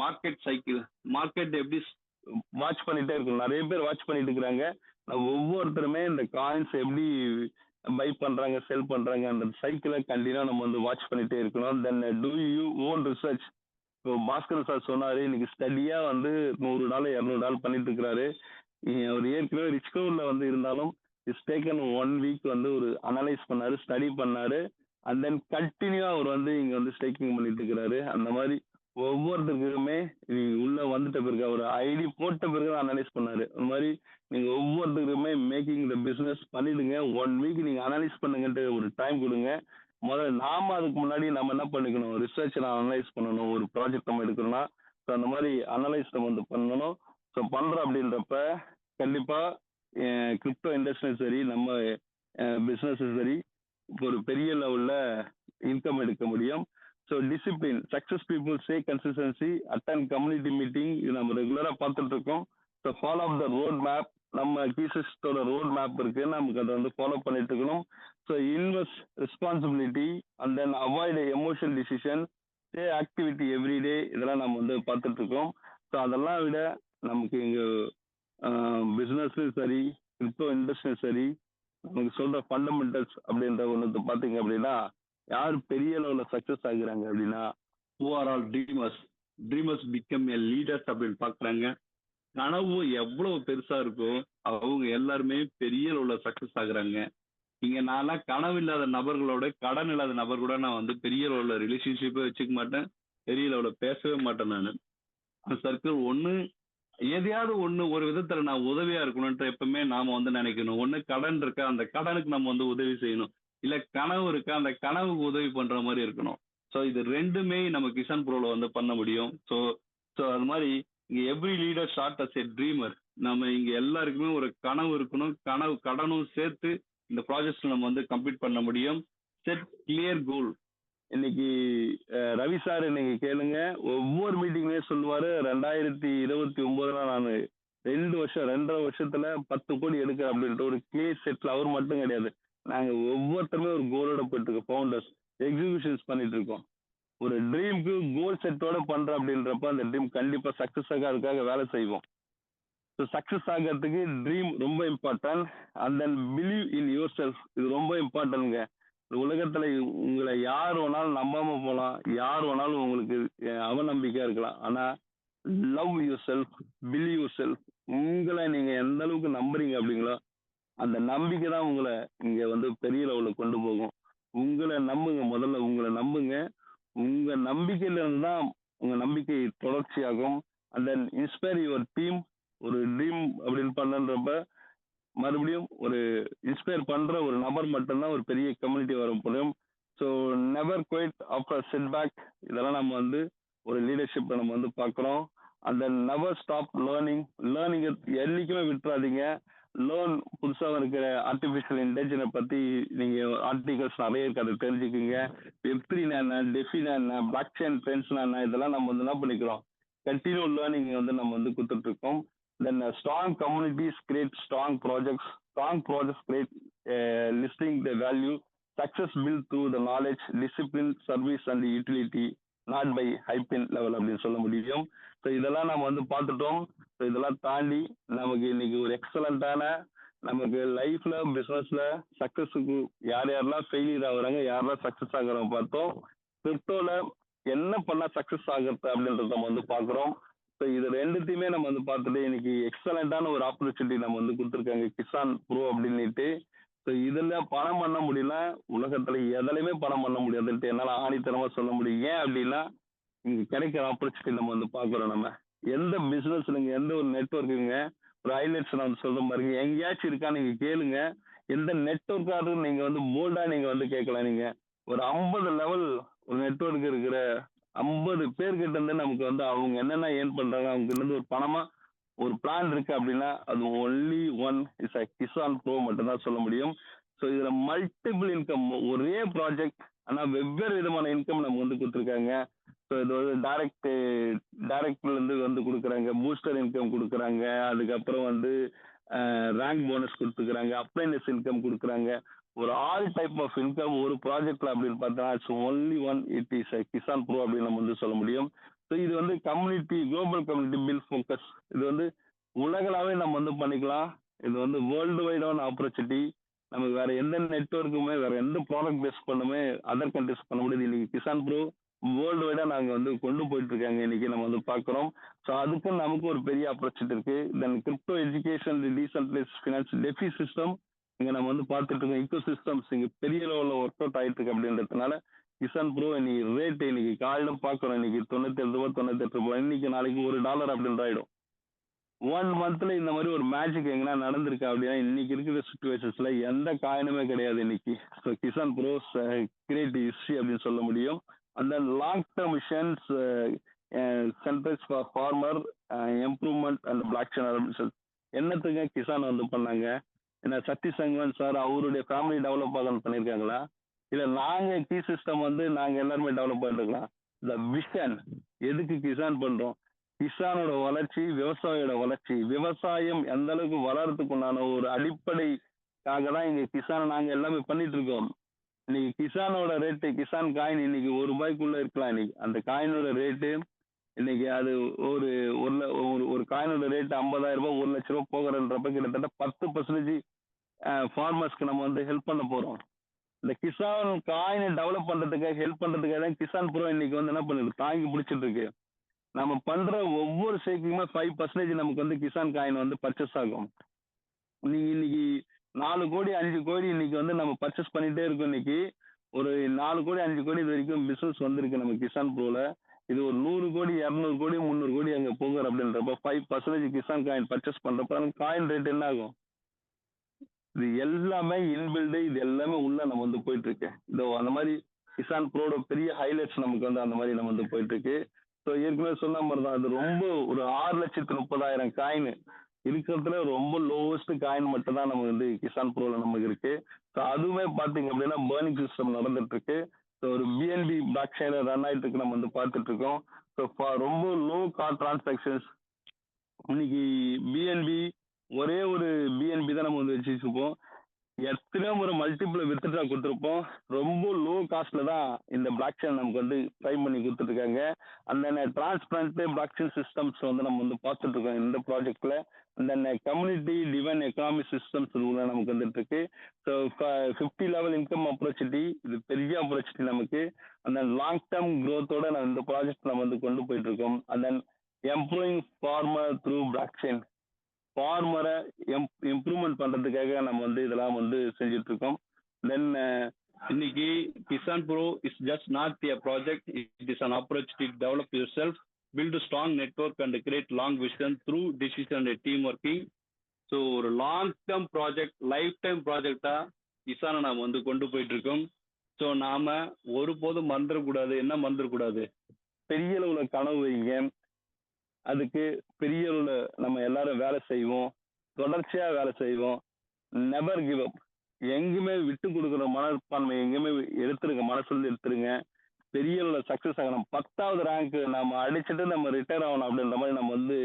market cycle. மார்க்கெட் எப்படி வாட்ச் பண்ணிட்டே இருக்கணும். நிறைய பேர் வாட்ச் பண்ணிட்டு இருக்கிறாங்க. ஒவ்வொருத்தருமே இந்த காயின்ஸ் எப்படி பை பண்றாங்க, செல் பண்றாங்க, அந்த சைக்கிளை கண்டினியூ நம்ம வந்து வாட்ச் பண்ணிட்டே இருக்கணும். தென் டூ யூ ஓன் ரிசர்ச். இப்போ பாஸ்கர் சார் சொன்னாரு, இன்னைக்கு ஸ்டடியா வந்து $100 $200 பண்ணிட்டு இருக்கிறாரு. அவர் ஏற்கனவே ரிச் கவுர்ல வந்து இருந்தாலும் இஸ் டேக்கன் 1 வீக் வந்து ஒரு அனலைஸ் பண்ணாரு, ஸ்டடி பண்ணாரு. அண்ட் தென் கண்டினியூ அவர் வந்து இங்க வந்து ஸ்டேக்கிங் பண்ணிட்டு இருக்கிறாரு. அந்த மாதிரி ஒவ்வொருத்தருக்குமே நீங்க உள்ள வந்துட்ட பிறகு அவர் ஐடி போட்ட பிறகு அனலைஸ் பண்ணாரு. அந்த மாதிரி நீங்க ஒவ்வொருத்தருக்குமே மேக்கிங் த பிசினஸ் பண்ணிடுங்க. 1 வீக் நீங்க அனலைஸ் பண்ணுங்கன்ட்டு ஒரு டைம் கொடுங்க. முதல்ல நாம அதுக்கு முன்னாடி நம்ம என்ன பண்ணிக்கணும், ரிசர்ச் அனலைஸ் பண்ணணும். ஒரு ப்ராஜெக்ட் நம்ம எடுக்கணும்னா ஸோ அந்த மாதிரி அனலைஸ் நம்ம வந்து பண்ணணும். ஸோ பண்றோம் அப்படின்றப்ப கண்டிப்பா கிரிப்டோ இண்டஸ்ட்ரியும் சரி, நம்ம பிசினஸ் சரி, இப்போ ஒரு பெரிய லெவல்ல இன்கம் எடுக்க முடியும். So discipline, success people say consistency, attend community meeting, இது நம்ம ரெகுலரா பார்த்துட்டு இருக்கோம். So follow of the road map, நம்ம கீசிஸ்டோட ரோட் மேப் இருக்கு, நமக்கு அதை வந்து ஃபாலோ பண்ணிட்டு இருக்கணும். So invest responsibility and then avoid emotional decision, stay activity everyday, இதெல்லாம் நம்ம வந்து பார்த்துட்டு இருக்கோம். ஸோ அதெல்லாம் விட நமக்கு இங்க பிஸ்னஸ்லையும் சரி, கிரிப்டோ இண்டஸ்ட்ரியும் சரி, நமக்கு சொல்ற ஃபண்டமெண்டல்ஸ் அப்படின்ற ஒன்று பார்த்தீங்க அப்படின்னா, யார் பெரிய லெவலில் சக்ஸஸ் ஆகுறாங்க அப்படின்னா, who are all dreamers become a leaders அப்படின்னு பார்க்குறாங்க. கனவு எவ்வளவு பெருசா இருக்கோ அவங்க எல்லாருமே பெரிய லெவலில் சக்ஸஸ் ஆகுறாங்க. இங்க நான்லாம் கனவு இல்லாத நபர்களோட, கடன் இல்லாத நபர் கூட நான் வந்து பெரிய லெவலில் ரிலேஷன்ஷிப்பே வச்சுக்க மாட்டேன், பெரிய லெவலில் பேசவே மாட்டேன். நான் அந்த சர்க்கிள் ஒன்று எதையாவது ஒன்று ஒரு விதத்துல நான் உதவியா இருக்கணும்ன்ற எப்பவுமே நாம வந்து நினைக்கணும். ஒன்று கடன் இருக்கா, அந்த கடனுக்கு நம்ம வந்து உதவி செய்யணும். இல்ல கனவு இருக்கா, அந்த கனவுக்கு உதவி பண்ற மாதிரி இருக்கணும். ஸோ இது ரெண்டுமே நம்ம கிசான் ப்ரோல வந்து பண்ண முடியும். ஸோ ஸோ அது மாதிரி இங்க every leader start as a dreamer. நம்ம இங்க எல்லாருக்குமே ஒரு கனவு இருக்கணும், கனவு கடனும் சேர்த்து இந்த ப்ராஜெக்ட் நம்ம வந்து கம்ப்ளீட் பண்ண முடியும். செட் கிளியர் கோல். இன்னைக்கு ரவி சார் இன்னைக்கு கேளுங்க, ஒவ்வொரு மீட்டிங்லயே சொல்லுவாரு, 2029 நான் 2 வருஷம் 2.5 வருஷத்துல 10 கோடி எடுக்கிறேன் அப்படின்ற ஒரு கிளியர் செட்ல அவர் மட்டும் கிடையாது, நாங்க ஒவ்வொருத்தருமே ஒரு கோலோட போயிட்டு இருக்கோம். ஃபவுண்டர்ஸ் எக்ஸிகியூஷன்ஸ் பண்ணிட்டு இருக்கோம். ஒரு ட்ரீம்க்கு கோல் செட்டோட பண்றோம் அப்படின்றப்ப அந்த ட்ரீம் கண்டிப்பா சக்சஸ் ஆக அதுக்காக வேலை செய்வோம். ஸோ சக்சஸ் ஆகிறதுக்கு ட்ரீம் ரொம்ப important. And then believe in your self, இது ரொம்ப இம்பார்ட்டன்ட்ங்க. இந்த உலகத்துல உங்களை யார் வேணாலும் நம்பாம போகலாம், யார் வேணாலும் உங்களுக்கு அவநம்பிக்கையா இருக்கலாம். ஆனா love your self, believe your self. உங்களை நீங்க எந்த அளவுக்கு நம்புறீங்க அப்படிங்களோ அந்த நம்பிக்கை தான் உங்களை இங்க வந்து பெரிய லெவல்ல கொண்டு போகும். உங்களை நம்புங்க, முதல்ல உங்களை நம்புங்க. உங்க நம்பிக்கையில இருந்து தான் உங்க நம்பிக்கை தொடர்ச்சியாகும். And then inspire your team. ஒரு ட்ரீம் அப்படின்னு பண்ணுன்றப்ப மறுபடியும் ஒரு இன்ஸ்பயர் பண்ற ஒரு நபர் மட்டும்தான் ஒரு பெரிய கம்யூனிட்டி வர முடியும். So never quit after setback, இதெல்லாம் நம்ம வந்து ஒரு லீடர்ஷிப்ல நம்ம வந்து பார்க்குறோம். அந்த நெவர் ஸ்டாப் லேர்னிங். லேர்னிங் என்னைக்குமே விட்டுறாதீங்க. லேர்ன். புதுசாக இருக்கிற ஆர்டிஃபிஷியல் இன்டெலிஜென்ஸை பற்றி நீங்கள் ஆர்டிகல்ஸ் நிறைய இருக்கு, அதை தெரிஞ்சுக்குங்க. வெப்3 என்ன, டெஃபினா என்ன, பிளாக் செயின் ட்ரெண்ட்ஸ்னா என்ன, இதெல்லாம் நம்ம வந்து என்ன பண்ணிக்கிறோம், கண்டினியூ லேர்னிங் வந்து நம்ம வந்து கொடுத்துட்டு இருக்கோம். Then strong communities create strong projects. Strong projects create listing the value. Success built through the knowledge, discipline, service and utility, not by hype in level அப்படின்னு சொல்ல முடியும். ஸோ இதெல்லாம் நம்ம வந்து பார்த்துட்டோம். ஸோ இதெல்லாம் தாண்டி நமக்கு இன்னைக்கு ஒரு எக்ஸலண்டான நமக்கு லைஃப்ல பிஸ்னஸ்ல சக்சஸுக்கு யார் யாரெல்லாம் ஃபெயிலியர் ஆகுறாங்க, யாரெல்லாம் சக்சஸ் ஆகுறாங்க பார்த்தோம். கிரிப்டோல என்ன பண்ணா சக்சஸ் ஆகுறது அப்படின்றத நம்ம வந்து பார்க்குறோம். ஸோ இது ரெண்டுத்தையுமே நம்ம வந்து பார்த்துட்டு இன்னைக்கு எக்ஸலண்டான ஒரு ஆப்பர்ச்சுனிட்டி நம்ம வந்து கொடுத்துருக்காங்க கிசான் ப்ரோ அப்படின்னுட்டு. ஸோ இதில் பணம் பண்ண முடியல, உலகத்தில் எதுலையுமே பணம் பண்ண முடியாதுன்ட்டு என்னால் ஆணித்தனமாக சொல்ல முடியும். ஏன் அப்படின்னா இங்கே கிடைக்கிற ஆப்பர்ச்சுனிட்டி நம்ம வந்து பார்க்குறோம். நம்ம எந்த பிஸ்னஸ், நீங்கள் எந்த ஒரு நெட்ஒர்க்குங்க, ஒரு ஹைலைட்ஸ் நான் வந்து சொல்கிற மாதிரி எங்கேயாச்சும் இருக்கா நீங்கள் கேளுங்க. எந்த நெட்ஒர்க்காக நீங்கள் வந்து போல்டாக நீங்கள் வந்து கேட்கலாம். நீங்கள் ஒரு 50 லெவல் ஒரு நெட்ஒர்க் இருக்கிற 50 பேர்கிட்ட இருந்து நமக்கு வந்து அவங்க என்னென்ன ஏர்ன் பண்றாங்க, அவங்க கிட்ட இருந்து ஒரு பணமா ஒரு பிளான் இருக்கு அப்படின்னா அது only one is a Kisan bro மட்டும் தான் சொல்ல முடியும். ஸோ இதுல மல்டிபிள் இன்கம், ஒரே ப்ராஜெக்ட் ஆனா வெவ்வேறு விதமான இன்கம் நம்ம வந்து கொடுத்துருக்காங்க. ஸோ இது வந்து டைரக்ட்ல இருந்து வந்து கொடுக்குறாங்க, பூஸ்டர் இன்கம் கொடுக்குறாங்க, அதுக்கப்புறம் வந்து ரேங்க் போனஸ் கொடுத்துக்கிறாங்க, அப்ளைனஸ் இன்கம் கொடுக்குறாங்க. ஒரு ஆல் டைப் ஆஃப் இன்கம் ஒரு ப்ராஜெக்ட்ல அப்படின்னு பார்த்தா it's only one, it is Kisan bro அப்படின்னு நம்ம வந்து சொல்ல முடியும். ஸோ இது வந்து community, global community bill focus. இது வந்து உலகளாவே நம்ம வந்து பண்ணிக்கலாம். இது வந்து வேர்ல்டு வைடான ஆப்பர்ச்சுனிட்டி. நமக்கு வேற எந்த நெட்வொர்க்குமே வேற எந்த ப்ராடக்ட் பேஸ் பண்ணுமே அதர் கண்ட்ரிஸ் பண்ண முடியாது. இன்னைக்கு கிசான் ப்ரோ வேர்ல்டு வைடா நாங்க வந்து கொண்டு போயிட்டு இருக்காங்க இன்னைக்கு நம்ம வந்து பார்க்குறோம். ஸோ அதுக்கும் நமக்கு ஒரு பெரிய ஆப்பர்ச்சுனிட்டி இருக்கு. தென் crypto education, decentralise finance, டெஃபி system இங்க நம்ம வந்து பார்த்துட்டு இருக்கோம். இக்கோ சிஸ்டம்ஸ் இங்க பெரிய லெவலில் ஒர்க் அவுட் ஆயிட்டு இருக்கு அப்படின்றதுனால கிசான் ப்ரோ இன்னைக்கு ரேட் இன்னைக்கு காலையில பார்க்குறோம். இன்னைக்கு 97 ரூபாய் 98 ரூபாய், இன்னைக்கு நாளைக்கு $1 அப்படின்ற ஆயிடும். 1 மந்த்ல இந்த மாதிரி ஒரு மேஜிக் எங்கன்னா நடந்திருக்கு அப்படின்னா இன்னைக்கு இருக்கிற சுச்சுவேஷன்ஸ்ல எந்த காயினுமே கிடையாது இன்னைக்கு. So Kisan pros great history அப்படின்னு சொல்ல முடியும். அந்த long term missions centers for farmer improvement and blockchain என்னத்துக்கு கிசான் வந்து பண்ணாங்க? என்ன சக்தி சங்கவன் சார் அவருடைய ஃபேமிலி டெவலப் ஆகணும்னு பண்ணியிருக்காங்களா? இல்லை நாங்க கீ சிஸ்டம் வந்து நாங்க எல்லாருமே டெவலப் பண்ணிருக்கலாம்? இந்த விஷன் எதுக்கு கிசான் பண்றோம்? கிசானோட வளர்ச்சி, விவசாயியோட வளர்ச்சி, விவசாயம் எந்த அளவுக்கு வளர்றதுக்கு உண்டான ஒரு அடிப்படைக்காக தான் இங்க கிசானை நாங்க எல்லாமே பண்ணிட்டு இருக்கோம். இன்னைக்கு கிசானோட ரேட்டு, கிசான் காயின் இன்னைக்கு ₹1 இருக்கலாம். இன்னைக்கு அந்த காயினோட ரேட்டு இன்னைக்கு அது ஒரு ஒரு காயினோட ரேட் ₹50,000 ₹1,00,000 போகிறன்றப்ப கிட்டத்தட்ட 10% ஃபார்மர்ஸ்க்கு நம்ம வந்து ஹெல்ப் பண்ண போறோம். இந்த கிசான் காயினை டெவலப் பண்றதுக்காக ஹெல்ப் பண்றதுக்காக தான் கிசான் ப்ரோ இன்னைக்கு வந்து என்ன பண்ணுது, தாங்கி பிடிச்சிட்டு இருக்கு. நம்ம பண்ற ஒவ்வொரு சேர்க்கையுமே 5% நமக்கு வந்து கிசான் காயின் வந்து பர்ச்சேஸ் ஆகும். நீங்க இன்னைக்கு 4 கோடி 5 கோடி இன்னைக்கு வந்து நம்ம பர்ச்சேஸ் பண்ணிட்டே இருக்கோம். இன்னைக்கு ஒரு 4 கோடி 5 கோடி இது வரைக்கும் பிசினஸ் வந்திருக்கு நம்ம கிசான் ப்ரோல. இது ஒரு 100 கோடி 200 கோடி 300 கோடி அங்க போகுது அப்படின்றப்ப 5% கிசான் காயின் பர்ச்சேஸ் பண்றப்ப காயின் ரேட் என்ன ஆகும்? இது எல்லாமே இன்பில்டு, இது எல்லாமே உள்ள நம்ம வந்து போயிட்டு இருக்கு. இதோ அந்த மாதிரி கிசான் ப்ரோட பெரிய ஹைலைட்ஸ் நமக்கு வந்து அந்த மாதிரி நம்ம வந்து போயிட்டு இருக்கு. ஸோ ஏற்கனவே சொன்ன மாதிரி தான் அது ரொம்ப ஒரு 6,30,000 காயின் இருக்கிறதுல ரொம்ப லோவஸ்ட் காயின் மட்டும் தான் நம்ம வந்து கிசான் ப்ரோல நமக்கு இருக்கு. ஸோ அதுவுமே பார்த்தீங்க அப்படின்னா பேர்னிங் சிஸ்டம் நடந்துட்டு இருக்கு. ஸோ ஒரு பிஎன்பி பிளாக் செயின்ல ரன் ஆயிட்டு இருக்கு நம்ம வந்து பார்த்துட்டு இருக்கோம். ஸோ ரொம்ப லோ கார் டிரான்சாக்ஷன்ஸ் இன்னைக்கு பிஎன்பி ஒரே ஒரு பிஎன்பி தான் நம்ம வந்து வச்சுருப்போம். எத்தனையோ முறை மல்டிபிள் வித்ட்ரா கொடுத்துருப்போம். ரொம்ப லோ காஸ்ட்ல தான் இந்த பிளாக் செயின் நமக்கு வந்து ட்ரை பண்ணி கொடுத்துருக்காங்க. அந்த டிரான்ஸ்பரண்ட் பிளாக் செயின் சிஸ்டம்ஸ் வந்து நம்ம வந்து பார்த்துட்டு இருக்கோம் இந்த ப்ராஜெக்ட்ல. அந்த கம்யூனிட்டி டிவைன் எக்கனாமிக் சிஸ்டம்ஸ் உள்ள நமக்கு வந்துட்டு இருக்கு. ஸோ 50 லெவல் இன்கம் ஆப்பர்ச்சுனிட்டி, இது பெரிய ஆப்பர்ச்சுனிட்டி நமக்கு. அந்த லாங் டேர்ம் க்ரோத்தோட நம்ம இந்த ப்ராஜெக்ட் நம்ம வந்து கொண்டு போயிட்டு இருக்கோம். அந்த employing farmer through blockchain, ஃபார்மரை இம்ப்ரூவ்மெண்ட் பண்றதுக்காக நம்ம வந்து இதெல்லாம் வந்து செஞ்சுட்டு இருக்கோம். தென் இன்னைக்கு Kisan bro is just not a project, it is an opportunity to develop yourself, build a strong network and create long vision through decision and team working. So ஒரு long term project, lifetime ப்ராஜெக்டா கிசானை நாம் வந்து கொண்டு போயிட்டு இருக்கோம். So நாம ஒருபோதும் மறந்துடக்கூடாது. என்ன மறந்துடக்கூடாது? பெரிய அளவுல கனவு வைங்க. அதுக்கு பெரிய அளவுல நம்ம எல்லாரும் வேலை செய்வோம், தொடர்ச்சியா வேலை செய்வோம். Never give up. எங்குமே விட்டு கொடுக்குற மனப்பான்மை எங்கேயுமே எடுத்துருங்க, மனசுல எடுத்துருங்க. பெரிய அளவுல சக்சஸ் ஆகணும். 10வது ரேங்க் நம்ம அடிச்சுட்டு நம்ம ரிட்டையர் ஆகணும் அப்படின்ற மாதிரி நம்ம வந்து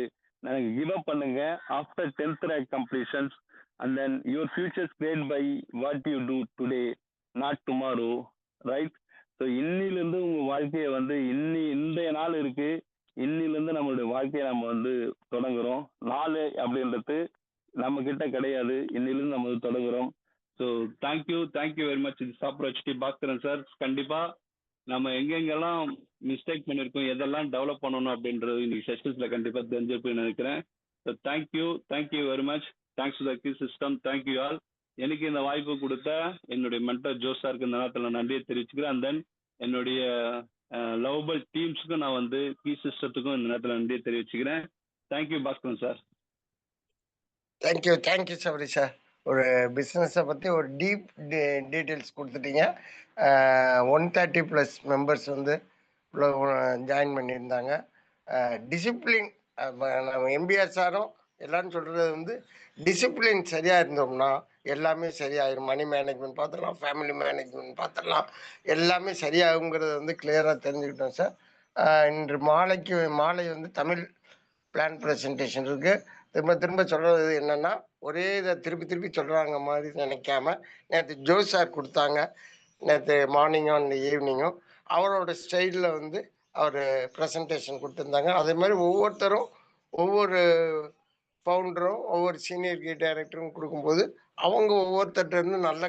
எனக்கு கிவ் அப் பண்ணுங்க. After 10th rank completions and then your futures create by what you do today, not tomorrow, right? So இன்னிலிருந்து உங்க வாழ்க்கையை வந்து இன்றைய நாள் இருக்கு. இன்னிலிருந்து நம்மளுடைய வாழ்க்கையை நம்ம வந்து தொடங்குறோம். நாள் அப்படின்றது நம்ம கிட்ட கிடையாது. இன்னிலிருந்து நம்ம வந்து தொடங்குறோம். ஸோ தேங்க்யூ வெரி மச் இது ஆப்பர்ச்சுனிட்டி பாஸ்கரன் சார். கண்டிப்பா நம்ம எங்கெங்கெல்லாம் மிஸ்டேக் பண்ணியிருக்கோம், எதெல்லாம் டெவலப் பண்ணணும் அப்படின்றது இன்னைக்கு செஷன்ஸ்ல கண்டிப்பா தெரிஞ்சிருப்பேன்னு நினைக்கிறேன். So thank you very much. Thanks to the key system. Thank you all. எனக்கு இந்த வாய்ப்பு கொடுத்த என்னுடைய மென்டர் ஜோஸ் சாருக்கு இந்த நேரத்தில் நான் நன்றியை தெரிவிச்சுக்கிறேன். அண்ட் தென் என்னுடைய லவபிள் டீம்ஸுக்கும் நான் வந்து கீ சிஸ்டத்துக்கும் இந்த நேரத்தில் நன்றியை தெரிவிச்சுக்கிறேன். Thank you Bhaskaran sir. Thank you Sabari sir. ஒரு பிஸ்னஸை பற்றி ஒரு டீப் டீட்டெயில்ஸ் கொடுத்துட்டீங்க. 130+ மெம்பர்ஸ் வந்து ஜாயின் பண்ணியிருந்தாங்க. டிசிப்ளின், நம்ம எம்பிஆர் சாரும் எல்லாரும் சொல்கிறது வந்து டிசிப்ளின் சரியாக இருந்தோம்னா எல்லாமே சரியாயிடும். மணி மேனேஜ்மெண்ட் பார்த்துடலாம், ஃபேமிலி மேனேஜ்மெண்ட் பார்த்துடலாம், எல்லாமே சரியாகுங்கிறத வந்து கிளியராக தெரிஞ்சுக்கிட்டோம் சார். இன்று மாலை வந்து தமிழ் பிளான் ப்ரெசன்டேஷன் இருக்குது. திரும்ப சொல்கிறது என்னென்னா, ஒரே இதை திருப்பி சொல்கிறாங்க மாதிரி நினைக்காம, நேற்று ஜோஸ் சார் கொடுத்தாங்க, நேற்று மார்னிங்கும் அண்ட் ஈவினிங்கும் அவரோட ஸ்டைலில் வந்து அவர் ப்ரெசன்டேஷன் கொடுத்துருந்தாங்க. அதே மாதிரி ஒவ்வொருத்தரும் ஒவ்வொரு ஃபவுண்டரும் ஒவ்வொரு சீனியர் கீ டைரக்டரும் கொடுக்கும்போது அவங்க ஒவ்வொருத்தர்ட்ட இருந்து நல்ல